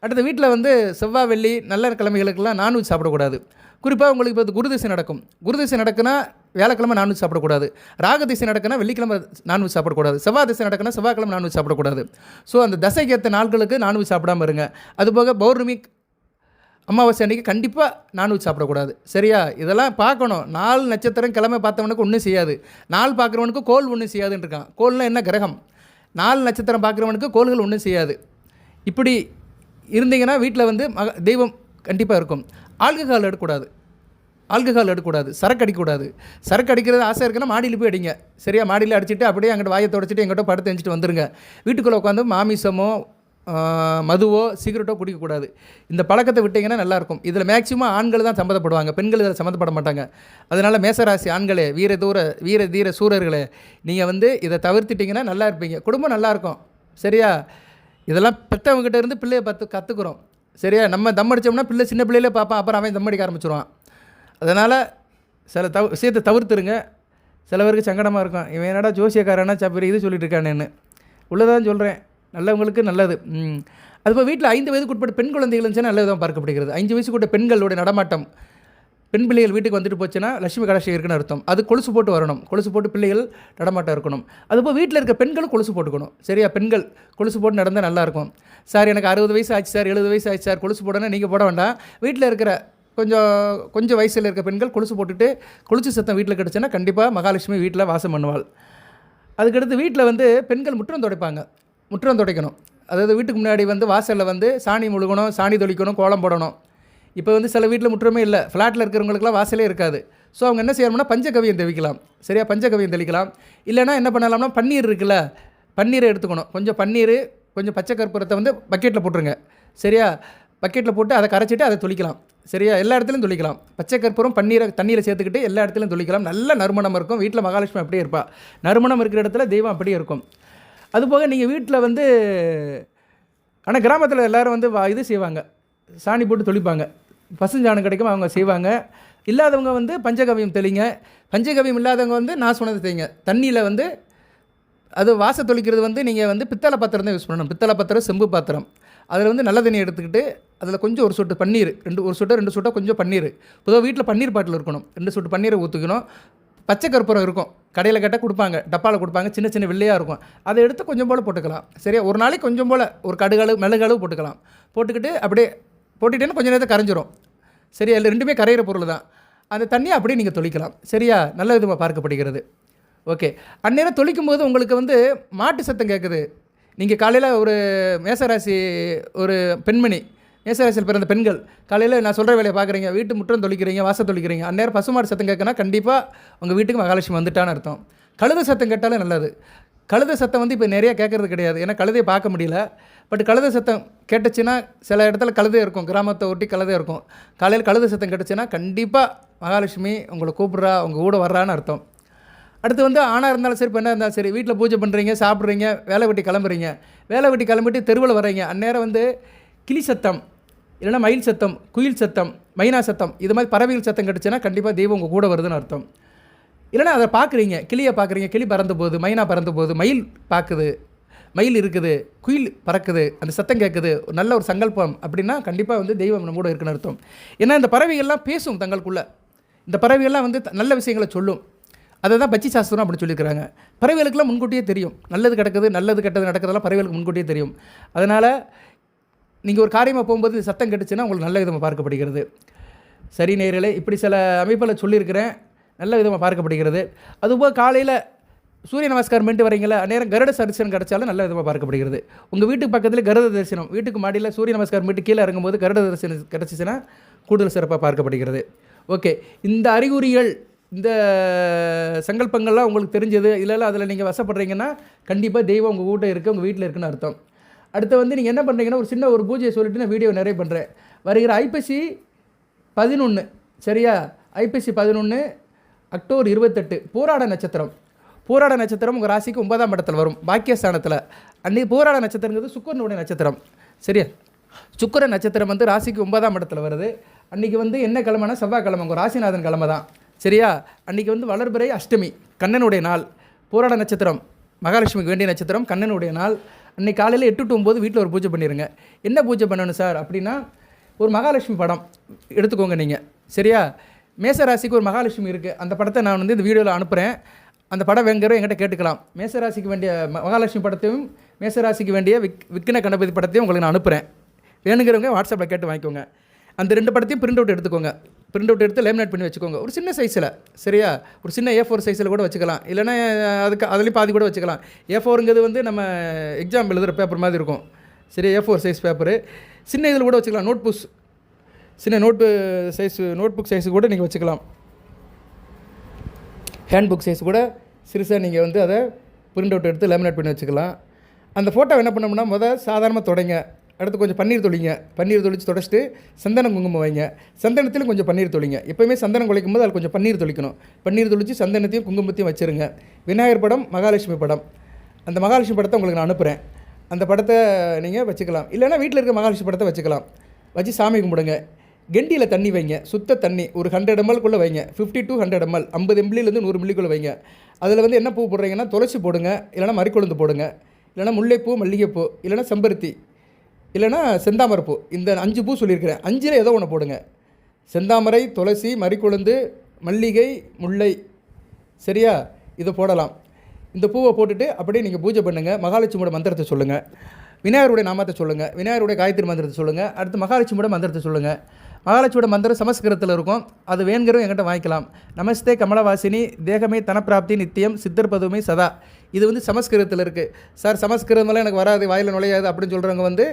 அடுத்த வீட்டில் வந்து செவ்வாய், வெள்ளி, நல்ல கிழமைகளுக்கெல்லாம் நான்வெஜ் சாப்பிடக்கூடாது. குறிப்பாக உங்களுக்கு இப்போ குருதிசை நடக்கும். குருதிசை நடக்குன்னா வேலைக்கிழமை நான்வெஜ் சாப்பிடக்கூடாது. ராகதிசை நடக்குன்னா வெள்ளிக்கிழமை நான்வெஜ் சாப்பிடக்கூடாது. செவ்வாய் திசை நடக்குன்னா செவ்வாய்க்கிழமை நான்வெஜ் சாப்பிடக்கூடாது. ஸோ அந்த தசைக்கு ஏற்ற நாட்களுக்கு நான்வெஜ் சாப்பிடாமல் இருங்க. அதுபோக பௌர்ணமி, அமாவாசை அன்றைக்கி கண்டிப்பாக நான்வெஜ் சாப்பிடக்கூடாது. சரியா? இதெல்லாம் பார்க்கணும். 4 நட்சத்திரம் கிழமை பார்த்தவனுக்கு ஒன்றும் செய்யாது, 4 பார்க்குறவனுக்கு கோள் ஒன்றும் செய்யாதுன்னு இருக்கான். கோள்னால் என்ன? கிரகம். 4 நட்சத்திரம் பார்க்குறவனுக்கு கோள்கள் ஒன்றும் செய்யாது. இப்படி இருந்தீங்கன்னா வீட்டில் வந்து தெய்வம் கண்டிப்பாக இருக்கும். ஆல்கஹால் எடுக்கக்கூடாது. சரக்கு அடிக்கக்கூடாது. சரக்கு அடிக்கிறது ஆசை இருக்குன்னா மாடியில் போய் அடிங்க. சரியா? மாடியில் அடிச்சுட்டு அப்படியே அங்கிட்ட வாயை தொடச்சிட்டு எங்கிட்ட படுத்து எஞ்சிட்டு வந்துருங்க. வீட்டுக்குள்ளே உட்காந்து மாமிசமோ மதுவோ சிகரெட்டோ குடிக்கக்கூடாது. இந்த பழக்கத்தை விட்டிங்கன்னா நல்லாயிருக்கும். இதில் மேக்சிமம் ஆண்கள் தான் சம்மந்தப்படுவாங்க, பெண்கள் இதில் சம்மந்தப்பட மாட்டாங்க. அதனால் மேசராசி ஆண்களே, வீர தீர சூரர்களே, நீங்கள் வந்து இதை தவிர்த்துட்டிங்கன்னா நல்லா இருப்பீங்க. குடும்பம் நல்லாயிருக்கும். சரியா? இதெல்லாம் பெற்றவங்ககிட்ட இருந்து பிள்ளையை கற்றுக்குறோம். சரியா? நம்ம தம் அடித்தோம்னா பிள்ளை சின்ன பிள்ளையிலே பார்ப்பான், அப்புறம் அவன் தம் அடிக்க ஆரம்பிச்சிடுவான். அதனால் சில விஷயத்தை தவிர்த்துருங்க. சில பேருக்கு சங்கடமாக இருக்கும், இவன் என்னடா ஜோசியக்காரனா சப்பரி இது சொல்லிட்டு இருக்கானேன்னு. உள்ளதான் சொல்கிறேன், நல்லவங்களுக்கு நல்லது. அதுபோல் வீட்டில் 5 வயதுக்கு உட்பட்ட பெண் குழந்தைகள் இருந்துச்சுன்னா நல்ல விதமாக பார்க்கப்படுகிறது. 5 வயசுக்குட்ட பெண்களோட நடமாட்டம் பெண் பிள்ளைகள் வீட்டுக்கு வந்துட்டு போச்சுன்னா லட்சுமி கடாட்சி இருக்குன்னு அர்த்தம். அது கொலுசு போட்டு வரணும். கொலுசு போட்டு பிள்ளைகள் நடமாட்டம் இருக்கணும். அதுபோல் வீட்டில் இருக்க பெண்களும் கொலுசு போட்டுக்கணும். சரியா? பெண்கள் கொலுசு போட்டு நடந்தால் நல்லாயிருக்கும். சார் எனக்கு 60 வயசு ஆச்சு சார், 70 வயசு ஆச்சு சார், கொலுசு போடணும் நீங்கள் போட வேண்டாம். வீட்டில் இருக்கிற கொஞ்சம் வயசில் இருக்க பெண்கள் கொலுசு போட்டுட்டு கொலுசு சத்தம் வீட்டில் கிடச்சுன்னா கண்டிப்பாக மகாலட்சுமி வீட்டில் வாசம் பண்ணுவாள். அதுக்கடுத்து வீட்டில் வந்து பெண்கள் முற்றம் துடைப்பாங்க. முற்றம் துடைக்கணும். அதாவது வீட்டுக்கு முன்னாடி வந்து வாசலில் வந்து சாணி முழுகணும், சாணி தொளிக்கணும், கோலம் போடணும். இப்போ வந்து சில வீட்டில் முற்றமே இல்லை, ஃப்ளாட்டில் இருக்கிறவங்களுக்குலாம் வாசலே இருக்காது. ஸோ அவங்க என்ன செய்யணும்னா பஞ்சகவியம் தெளிக்கலாம். சரியா? பஞ்சகவியம் தெளிக்கலாம். இல்லைனா என்ன பண்ணலாம்னா பன்னீர் இருக்குல்ல, பன்னீரை எடுத்துக்கணும். கொஞ்சம் பன்னீர், கொஞ்சம் பச்சை கற்பூரத்தை வந்து பக்கெட்டில் போட்டுருங்க. சரியா? பக்கெட்டில் போட்டு அதை கரைச்சிட்டு அதை தொளிக்கலாம். சரியா? எல்லா இடத்துலையும் தொளிக்கலாம். பச்சை கற்பூரம் பன்னீரை தண்ணியில் சேர்த்துக்கிட்டு எல்லா இடத்துலையும் தொளிக்கலாம். நல்ல நறுமணம் இருக்கும். வீட்டில் மகாலட்சுமி அப்படியே இருப்பாள். நறுமணம் இருக்கிற இடத்துல தெய்வம் அப்படியே இருக்கும். அதுபோக நீங்கள் வீட்டில் வந்து ஆனால் கிராமத்தில் எல்லோரும் வந்து இது செய்வாங்க, சாணி போட்டு தொளிப்பாங்க. பசுஞ்சாணம் கிடைக்கும், அவங்க செய்வாங்க. இல்லாதவங்க வந்து பஞ்சகவியம் தெளிங்க. பஞ்சகவியம் இல்லாதவங்க வந்து நான் சொன்னது செய்யுங்க. தண்ணியில் வந்து அது வாச தொளிக்கிறது வந்து நீங்கள் வந்து பித்தளை பாத்திரம் தான் யூஸ் பண்ணணும். பித்தளை பாத்திரம், செம்பு பாத்திரம். அதில் வந்து நல்ல தண்ணி எடுத்துக்கிட்டு அதில் கொஞ்சம் ஒரு சொட்டு பன்னீர், ஒரு சொட்டோ கொஞ்சம் பன்னீர். பொதுவாக வீட்டில் பன்னீர் பாட்டில் இருக்கணும். 2 சொட்டு பன்னீரை ஊற்றிக்கணும். பச்சை கற்பூரம் இருக்கும், கடையில் கேட்டால் கொடுப்பாங்க, டப்பாவில் கொடுப்பாங்க, சின்ன சின்ன வெள்ளையாக இருக்கும். அதை எடுத்து கொஞ்சம் போல் போட்டுக்கலாம். சரியா? ஒரு நாளைக்கு கொஞ்சம் போல் ஒரு கடுகளவு மிளகளவு போட்டுக்கலாம். போட்டுக்கிட்டு அப்படியே போட்டுக்கிட்டேன்னா கொஞ்சம் நேரத்தை கரைஞ்சிரும். சரியா? இல்லை ரெண்டுமே கரையிற பொருள் தான். அந்த தண்ணியை அப்படியே நீங்கள் தொளிக்கலாம். சரியா? நல்ல விதமாக பார்க்கப்படுகிறது. ஓகே. அந்நேரம் தொளிக்கும் போது உங்களுக்கு வந்து மாட்டு சத்தம் கேட்குது. நீங்கள் காலையில் ஒரு மேசராசி ஒரு பெண்மணி, மேசராசியில் பிறந்த பெண்கள் காலையில் நான் சொல்கிற வேலையை பார்க்குறீங்க, வீட்டு முற்றம் தொளிக்கிறீங்க, வாசல் தொளிக்கிறீங்க, அந்நேரம் பசுமாடு சத்தம் கேட்கனா கண்டிப்பாக உங்கள் வீட்டுக்கு மகாலட்சுமி வந்துட்டான்னு அர்த்தம். கழுதை சத்தம் கேட்டாலும் நல்லது. கழுதை சத்தம் வந்து இப்போ நிறையா கேட்குறது கிடையாது, ஏன்னா கழுதையை பார்க்க முடியல. பட் கழுதை சத்தம் கேட்டுச்சுன்னா சில இடத்துல கழுதை இருக்கும், கிராமத்தை ஒட்டி கழுதை இருக்கும். காலையில் கழுதை சத்தம் கேட்டுச்சுன்னா கண்டிப்பாக மகாலட்சுமி உங்களை கூப்பிட்றா, உங்கள் கூட வர்றான்னு அர்த்தம். அடுத்து வந்து ஆணாக இருந்தாலும் சரி, பெண்ணாக இருந்தாலும் சரி, வீட்டில் பூஜை பண்ணுறீங்க, சாப்பிட்றீங்க, வேலை வெட்டி கிளம்புறீங்க, வேலை வெட்டி கிளம்பிட்டு தெருவில் வர்றீங்க, அந்நேரம் வந்து கிளி சத்தம், இல்லைனா மயில் சத்தம், குயில் சத்தம், மைனா சத்தம், இது மாதிரி பறவைகள் சத்தம் கிடச்சுன்னா கண்டிப்பாக தெய்வம் உங்கள் கூட வருதுன்னு அர்த்தம். இல்லைனா அதை பார்க்குறீங்க, கிளியை பார்க்குறீங்க, கிளி பறந்து போகுது, மைனா பறந்து போகுது, மயில் பார்க்குது, மயில் இருக்குது, குயில் பறக்குது, அந்த சத்தம் கேட்குது, நல்ல ஒரு சங்கல்பம் அப்படின்னா கண்டிப்பாக வந்து தெய்வம் நம்ம கூட இருக்குன்னு அர்த்தம். ஏன்னா இந்த பறவைகள்லாம் பேசும் தங்களுக்குள்ளே. இந்த பறவைகள்லாம் வந்து நல்ல விஷயங்களை சொல்லும். அதை தான் பச்சி சாஸ்திரம் அப்படின்னு சொல்லியிருக்கிறாங்க. பறவைகளுக்கெல்லாம் முன்கூட்டியே தெரியும், நல்லது கிடக்குது, நல்லது கெட்டது நடக்கிறதெல்லாம் பறவைகளுக்கு முன்கூட்டியே தெரியும். அதனால் நீங்கள் ஒரு காரியமாக போகும்போது சத்தம் கெட்டுச்சுன்னா உங்களுக்கு நல்ல விதமாக பார்க்கப்படுகிறது. சரி நேயர்களே, இப்படி சில அமைப்பில் சொல்லியிருக்கிறேன், நல்ல விதமாக பார்க்கப்படுகிறது. அதுபோல் காலையில் சூரிய நமஸ்காரம் பண்ணிட்டு வரீங்களா, நேரம் கருட தரிசனம் கிடச்சாலும் நல்ல விதமாக பார்க்கப்படுகிறது. உங்கள் வீட்டுக்கு பக்கத்தில் கருட தரிசனம், வீட்டுக்கு மாடியில் சூரிய நமஸ்காரம் பண்ணிட்டு கீழே இறங்கும்போது கருட தரிசனம் கிடச்சிச்சின்னா கூடுதல் சிறப்பாக பார்க்கப்படுகிறது. ஓகே. இந்த அறிகுறிகள், இந்த சங்கல்பங்கள்லாம் உங்களுக்கு தெரிஞ்சது இல்லைல்ல, அதில் நீங்கள் வசப்படுறீங்கன்னா கண்டிப்பாக தெய்வம் உங்கள் வீட்டை இருக்குது, உங்கள் வீட்டில் இருக்குன்னு அர்த்தம். அடுத்து வந்து நீங்கள் என்ன பண்ணுறீங்கன்னா, ஒரு சின்ன ஒரு பூஜையை சொல்லிட்டு நான் வீடியோ நிறைய பண்ணுறேன். வருகிற ஐப்பசி 11, சரியா? ஐப்பசி 11 அக்டோபர் 28 போராட நட்சத்திரம். போராட நட்சத்திரம் உங்கள் ராசிக்கு 9ஆம் இடத்துல வரும், பாக்கியஸ்தானத்தில். அன்றைக்கி போராட நட்சத்திரங்கிறது சுக்கிரனுடைய நட்சத்திரம். சரியா? சுக்கிர நட்சத்திரம் வந்து ராசிக்கு 9ஆம் இடத்துல வருது. அன்றைக்கி வந்து என்ன கிழமைனா செவ்வாய்க்கிழமை, உங்கள் ராசிநாதன் கிழமை தான். சரியா? அன்றைக்கி வந்து வளர்பிறை அஷ்டமி, கண்ணனுடைய நாள். போராட நட்சத்திரம் மகாலட்சுமிக்கு வேண்டிய நட்சத்திரம், கண்ணனுடைய நாள். அன்றைக்கி காலையில் 8 to 9 வீட்டில் ஒரு பூஜை பண்ணிடுங்க. என்ன பூஜை பண்ணணும் சார் அப்படின்னா, ஒரு மகாலட்சுமி படம் எடுத்துக்கோங்க நீங்கள். சரியா? மேசராசிக்கு ஒரு மகாலட்சுமி இருக்குது, அந்த படத்தை நான் வந்து இந்த வீடியோவில் அனுப்புகிறேன். அந்த படம் வேங்கிறவங்க என்கிட்ட கேட்டுக்கலாம். மேசராசிக்கு வேண்டிய மகாலட்சுமி படத்தையும் மேசராசிக்கு வேண்டிய விக்ன கணபதி படத்தையும் உங்களுக்கு நான் அனுப்புகிறேன். வேணுங்கிறவங்க வாட்ஸ்அப்பில் கேட்டு வாங்கிக்கோங்க. அந்த 2 படத்தையும் பிரிண்ட் அவுட் எடுத்துக்கோங்க. பிரிண்ட் அவுட் எடுத்து லேமினேட் பண்ணி வச்சுக்கோங்க, ஒரு சின்ன சைஸில். சரியா? ஒரு சின்ன A4 சைஸில் கூட வச்சுக்கலாம், இல்லைனா அதுலேயும் பாதி கூட வச்சுக்கலாம். A4ங்கிறது வந்து நம்ம எக்ஸாம் எழுதுகிற பேப்பர் மாதிரி இருக்கும். சரி, A4 சைஸ் பேப்பரு சின்ன இதில் கூட வச்சுக்கலாம். நோட்புக்ஸ், சின்ன நோட்புக் சைஸு கூட நீங்கள் வச்சுக்கலாம். ஹேண்ட்புக் சைஸ் கூட சிறுசாக நீங்கள் வந்து அதை பிரிண்ட் அவுட் எடுத்து லேமினேட் பண்ணி வச்சுக்கலாம். அந்த ஃபோட்டோ என்ன பண்ணோம்னா, சாதாரணமாக தொடங்க, அடுத்து கொஞ்சம் பன்னீர் தொளிங்க. பன்னீர் தொளிச்சு தொடச்சிட்டு சந்தனம் குங்குமம் வைங்க. சந்தனத்திலும் கொஞ்சம் பன்னீர் தொளிங்க. எப்போயுமே சந்தனம் குளிக்கும் போது அதில் கொஞ்சம் பன்னீர் தொளிக்கணும். பன்னீர் தொளிச்சு சந்தனத்தையும் குங்குமத்தையும் வச்சுருங்க. விநாயகர் படம், மகாலட்சுமி படம், அந்த மகாலட்சுமி படத்தை உங்களுக்கு நான் அனுப்புகிறேன். அந்த படத்தை நீங்கள் வச்சுக்கலாம். இல்லைனா வீட்டில் இருக்க மகாலட்சுமி படத்தை வச்சுக்கலாம். வச்சு சாமி கும்பிடுங்க. கெண்டியில் தண்ணி வைங்க, சுத்த தண்ணி ஒரு 100 ml வைங்க. 50 to 100 ml, 50 ml 100 ml வைங்க. அதில் வந்து என்ன பூ போடுறீங்கன்னா, துளசி போடுங்க, இல்லைனா மறிக்கொழுந்து போடுங்க, இல்லைனா முல்லைப்பூ, மல்லிகைப்பூ, இல்லைனா செம்பருத்தி, இல்லைனா செந்தாமரைப்பூ. இந்த 5 பூ சொல்லியிருக்கிறேன். 5ல் ஏதோ ஒன்று போடுங்க. செந்தாமரை, துளசி, மறிக்கொழுந்து, மல்லிகை, முல்லை, சரியா? இதை போடலாம். இந்த பூவை போட்டுட்டு அப்படியே நீங்கள் பூஜை பண்ணுங்கள். மகாலட்சுமியோட மந்திரத்தை சொல்லுங்கள். விநாயகருடைய நாமத்தை சொல்லுங்கள். விநாயகருடைய காயத்ரி மந்திரத்தை சொல்லுங்கள். அடுத்து மகாலட்சுமியோட மந்திரத்தை சொல்லுங்கள். மகாலட்சுமியோட மந்திரம் சமஸ்கிருதத்தில் இருக்கும். அது வேணுங்கிறவங்க என்கிட்ட வாங்கிக்கலாம். நமஸ்தே கமலவாசினி தேகமே தனப்பிராப்தி நித்தியம் சித்தர் பதுமை சதா. இது வந்து சமஸ்கிருதத்தில் இருக்குது. சார் சமஸ்கிருதமெல்லாம் எனக்கு வராது, வாயில் நுழையாது அப்படின்னு சொல்கிறவங்க வந்து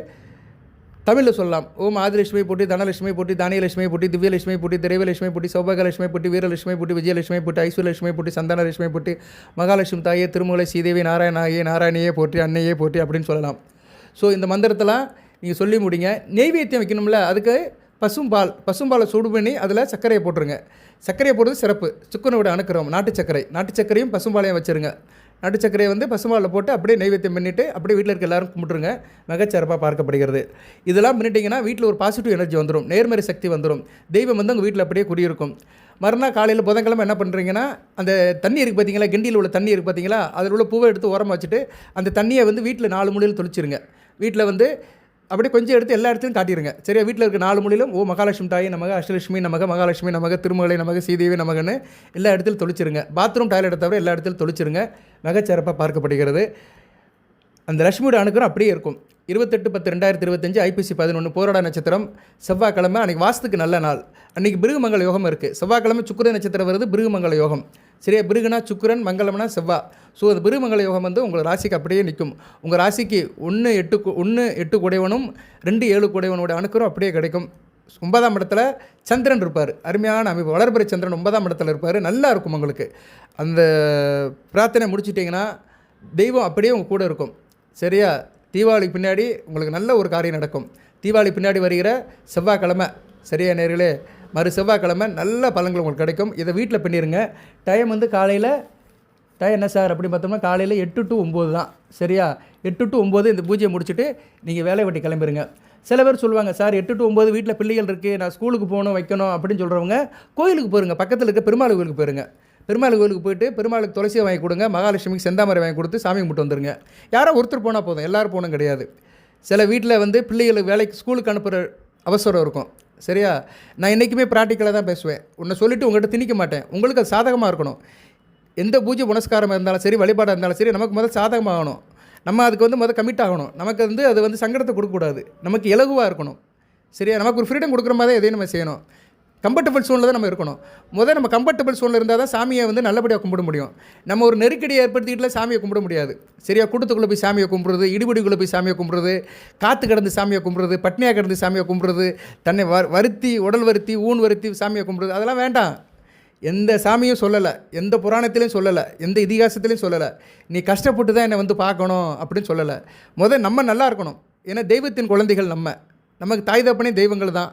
தமிழில் சொல்லலாம். ஓம் ஆதிலட்சுமி போட்டி, தனலட்சுமி போட்டி, தானியலட்சுமி போட்டி, திவ்யலட்சுமி போட்டி, திரைவலட்சுமி போட்டி, சௌபாகலட்சுமி போட்டி, வீரலட்சுமி போட்டி, விஜயலட்சுமி போட்டி, ஐஸ்வர்யலட்சுமி போட்டி, சந்தானலட்சுமி போட்டி, மகாலட்சுமி தாயே, திருமூலை, ஸ்ரீதேவி, நாராயணாயே, நாராயணியே போற்றி, அன்னையே போற்றி அப்படின்னு சொல்லலாம். ஸோ இந்த மந்திரத்தெல்லாம் நீங்கள் சொல்லி முடிங்க. நெய்வேத்தியம் வைக்கணும்ல, அதுக்கு பசும்பாலை சூடு பண்ணி அதில் சர்க்கரையை போட்டுருங்க. சர்க்கரையை போடுறது சிறப்பு. சுக்குனோட அணுக்கிறோம். நாட்டு சர்க்கரையும் பசும்பாலையும் வச்சுருங்க. நாட்டு சர்க்கரையை வந்து பசும்பாலில் போட்டு அப்படியே நெய்வேத்தியம் பண்ணிவிட்டு அப்படியே வீட்டில் இருக்க எல்லாரும் கும்பிட்டுருங்க. மிகச்சிறப்பாக பார்க்கப்படுகிறது. இதெல்லாம் பண்ணிட்டீங்கன்னா வீட்டில் ஒரு பாசிட்டிவ் எனர்ஜி வந்துடும், நேர்மறை சக்தி வந்துடும். தெய்வம் வந்து உங்கள் வீட்டில் அப்படியே குடியிருக்கும். மறுநாள் காலையில் புதன்கிழமை என்ன பண்ணுறீங்கன்னா, அந்த தண்ணி இருக்குது பார்த்தீங்களா, கிண்டியில் உள்ள தண்ணி இருக்குது பார்த்தீங்களா, அதில் உள்ள பூவை எடுத்து உரமாக வச்சுட்டு அந்த தண்ணியை வந்து வீட்டில் 4 மூலையில் தொளிச்சிருங்க. வீட்டில் வந்து அப்படியே கொஞ்சம் எடுத்து எல்லா இடத்துலையும் காட்டிடுங்க. சரியா? வீட்டில் இருக்க 4 மூலையிலும் ஓ மகாலட்சுமி தாயே நமக, அஷ்டலட்சுமி நமக, மகாலட்சுமி நமக, திருமலை நமக, ஸ்ரீதேவி நமகன்னு எல்லா இடத்துலையும் தொளிச்சிருங்க. பாத்ரூம் டாய்லெட்டை தவிர எல்லா இடத்துலையும் தொளிச்சிருங்க. மிகச்சிறப்பாக பார்க்கப்படுகிறது. அந்த லட்சுமியோட அனுக்கிறம் அப்படியே இருக்கும். 28/10/2025 ஐப்பசி 11 போராட நட்சத்திரம் செவ்வாய்க்கிழமை. அன்றைக்கி வாஸ்துக்கு நல்ல நாள். அன்றைக்கி பிருகுமங்கல யோகம் இருக்குது. செவ்வாய்க்கிழமை சுக்கிர நட்சத்திரம் வருது, பிருகுமங்கல யோகம். சரியா? பிருகுனா சுக்கிரன், மங்களம்னா செவ்வாய். ஸோ அந்த பிருகுமங்கல யோகம் வந்து உங்கள் ராசிக்கு அப்படியே நிற்கும். உங்கள் ராசிக்கு 1 8 குடைவனும் 2 7 குடைவனோட அணுக்கரும் அப்படியே கிடைக்கும். 9ஆம் இடத்துல சந்திரன் இருப்பார். அருமையான அமைப்பு. வளர்பிறை சந்திரன் 9ஆம் இடத்துல இருப்பார். நல்லா இருக்கும் உங்களுக்கு. அந்த பிரார்த்தனை முடிச்சிட்டிங்கன்னா தெய்வம் அப்படியே உங்கள் கூட இருக்கும். சரியா? தீபாவளிக்கு பின்னாடி உங்களுக்கு நல்ல ஒரு காரியம் நடக்கும். தீபாவளி பின்னாடி வருகிற செவ்வாய்க்கிழமை, சரியா நேர்களே, மறு செவ்வாய்க்கிழமை நல்ல பலன்கள் உங்களுக்கு கிடைக்கும். இதை வீட்டில் பண்ணிடுங்க. டைம் வந்து காலையில் என்ன சார் அப்படின்னு பார்த்தோம்னா காலையில் 8 to 9 தான். சரியா? 8 to 9 இந்த பூஜையை முடிச்சுட்டு நீங்கள் வேலை வெட்டி கிளம்பிடுங்க. சில பேர் சொல்லுவாங்க, சார் 8 to 9 வீட்டில் பிள்ளைகள் இருக்குது, நான் ஸ்கூலுக்கு போகணும் வைக்கணும் அப்படின்னு சொல்கிறவங்க கோயிலுக்கு போயிருங்க. பக்கத்தில் இருக்க பெருமாள் கோயிலுக்கு போயிருங்க. பெருமாள் கோயிலுக்கு போயிட்டு பெருமாளுக்கு துளசியை வாங்கி கொடுங்க. மகாலட்சுமிக்கு செந்தாமரை வாங்கி கொடுத்து சாமி கும்பிட்டு வந்துடுங்க. யாரோ ஒருத்தர் போனால் போதும், எல்லோரும் போகணும் கிடையாது. சில வீட்டில் வந்து பிள்ளைகளுக்கு வேலைக்கு ஸ்கூலுக்கு அனுப்புகிற அவசரம் இருக்கும். சரியா? நான் என்றைக்குமே ப்ராக்டிக்கலாக தான் பேசுவேன். உன்னை சொல்லிவிட்டு உங்கள்கிட்ட திணிக்க மாட்டேன். உங்களுக்கு அது சாதகமாக இருக்கணும். எந்த பூஜை புனஸ்காரம் இருந்தாலும் சரி, வழிபாடாக இருந்தாலும் சரி, நமக்கு முதல் சாதகமாகணும். நம்ம அதுக்கு வந்து முதல் கமிட் ஆகணும். நமக்கு வந்து அது வந்து சங்கடத்தை கொடுக்கக்கூடாது. நமக்கு இலகுவாக இருக்கணும். சரியா? நமக்கு ஒரு ஃப்ரீடம் கொடுக்குற மாதிரி தான் எதையும் நம்ம செய்யணும். கம்ஃபர்டபுள் சூழ்நிலை தான் நம்ம இருக்கணும். முதல் நம்ம கம்ஃபர்டபுள் சூழ்நிலை இருந்தால் தான் சாமியை வந்து நல்லபடியாக கும்பிட முடியும். நம்ம ஒரு நெருக்கடியை ஏற்படுத்திக்கிட்டுல சாமியை கும்பிட முடியாது. சரியா? கூட்டத்துக்குள்ளே போய் சாமியை கும்பிட்றது, இடிபடிக்குள்ளே போய் சாமியை கும்பிட்றது, காற்று கடந்து சாமியை கும்பிட்றது, பட்னியாக கடந்து சாமியை கும்பிட்றது, தன்னை வருத்தி உடல் வருத்தி ஊன் வருத்தி சாமியை கும்பிட்றது, அதெல்லாம் வேண்டாம். எந்த சாமியும் சொல்லலை, எந்த புராணத்திலையும் சொல்லலை, எந்த இதிகாசத்துலையும் சொல்லலை நீ கஷ்டப்பட்டு தான் என்னை வந்து பார்க்கணும் அப்படின்னு சொல்லலை. நம்ம நல்லா இருக்கணும். ஏன்னா தெய்வத்தின் குழந்தைகள் நமக்கு தாய் தப்பனே தெய்வங்கள் தான்.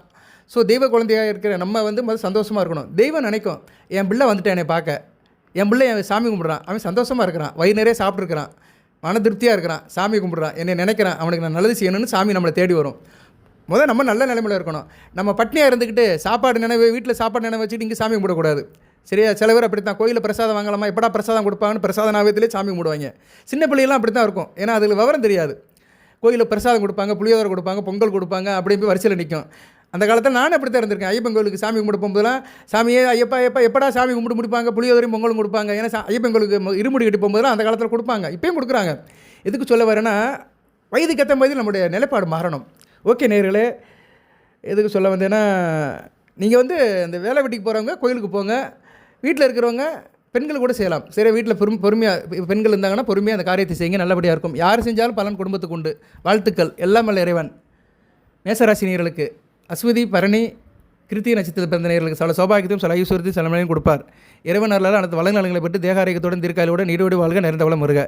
ஸோ தெய்வ குழந்தையாக இருக்கிற நம்ம வந்து முதல் சந்தோஷமாக இருக்கணும். தெய்வம் நினைக்கும், என் பிள்ளை வந்துட்டு என்னை பார்க்க, என் பிள்ளை என் சாமி கும்பிட்றான், அவன் சந்தோஷமாக இருக்கிறான், வயிறு நிறைய சாப்பிட்ருக்கிறான், மன திருப்தியாக இருக்கிறான், சாமி கும்பிட்றான், என்னை நினைக்கிறான், அவனுக்கு நான் நல்லது செய்யணும்னு சாமி நம்மளை தேடி வரும். நம்ம நல்ல நிலைமையில் இருக்கணும். நம்ம பட்னியாக இருந்துக்கிட்டு வீட்டில் சாப்பாடு நினைவு வச்சுட்டு இங்கே சாமி கும்பிடக்கூடாது. சரியா? சில பேர் அப்படி தான் கோயிலில் பிரசாதம் வாங்கலாமா, எப்படா பிரசாதம் கொடுப்பாங்கன்னு பிரசாத நாவியத்திலே சாமி கும்பிடுவாங்க. சின்ன பிள்ளைகள்லாம் அப்படி தான் இருக்கும். ஏன்னா அதில் விவரம் தெரியாது. கோயிலில் பிரசாதம் கொடுப்பாங்க, புளியோதரை கொடுப்பாங்க, பொங்கல் கொடுப்பாங்க, அப்படி போய் வரிசையில் நிற்கும். அந்த காலத்தில் நானும் அப்படி தான் இருந்திருக்கேன். ஐயப்பன் கோயிலுக்கு சாமி கும்பிட போகும்போதெல்லாம் சாமியே ஐயப்பா எப்படா சாமி கும்பிட்டு முடிப்பாங்க, புளியோதரையும் பொங்கலும் கொடுப்பாங்க. ஏன்னா ஐயப்பன் கோயிலுக்கு இருமுடி கட்டி போகும்போதெல்லாம் அந்த காலத்தில் கொடுப்பாங்க, இப்போயும் கொடுக்குறாங்க. எதுக்கு சொல்ல வரேன்னா, வயதுக்கு ஏற்ற மாதிரி நம்முடைய நிலைப்பாடு மாறணும். ஓகே நேயர்களே, எதுக்கு சொல்ல வந்தேன்னா, நீங்கள் வந்து இந்த வேலை வெட்டிக்கு போகிறவங்க கோயிலுக்கு போங்க. வீட்டில் இருக்கிறவங்க பெண்கள் கூட செய்யலாம். சரி, வீட்டில் பொறுமையாக பெண்கள் இருந்தாங்கன்னா பொறுமையாக அந்த காரியத்தை செய்யுங்க, நல்லபடியாக இருக்கும். யார் செஞ்சாலும் பலன் குடும்பத்துக்கு உண்டு. வாழ்த்துக்கள். எல்லாம் வல்ல இறைவன் மேசராசி நேயர்களுக்கு, அஸ்வதி பரணி கிருத்திகை நட்சத்திரத்தில் பிறந்த நேயர்களுக்கு சில சௌபாகியத்தையும் சில ஐஸ்வர்யத்தையும் சில மனையும் கொடுப்பார். இறைவன் அருளால் அனைத்து வள நலங்களை பெற்று தேகாரியத்துடன் தீர்க்காயோட நீரோடு வாழ்க, நிறைந்த வளம் வருக.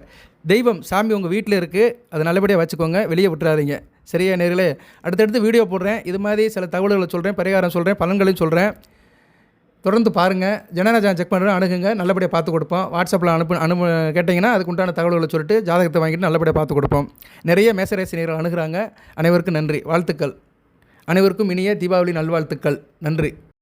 தெய்வம் சாமி உங்கள் வீட்டில் இருக்குது, அதை நல்லபடியாக வச்சுக்கோங்க, வெளியே விட்டுறாதீங்க. சரியா நேயர்களே? அடுத்தடுத்து வீடியோ போடுறேன். இது மாதிரி சில தகவல்களை சொல்கிறேன், பரிகாரம் சொல்கிறேன், பலன்களையும் சொல்கிறேன். தொடர்ந்து பாருங்கள். ஜனநாயகம் செக் பண்ணுறேன், அணுகுங்க, நல்லபடியாக பார்த்து கொடுப்போம். வாட்ஸ்அப்பில் கேட்டிங்கன்னா அதுக்கு உண்டான தகவல்களை சொல்லிட்டு ஜாதகத்தை வாங்கிட்டு நல்லபடியாக பார்த்து கொடுப்போம். நிறைய மேசராசி நேயர்கள் அணுகுறாங்க. அனைவருக்கும் நன்றி, வாழ்த்துக்கள். அனைவருக்கும் இனிய தீபாவளி நல்வாழ்த்துக்கள். நன்றி.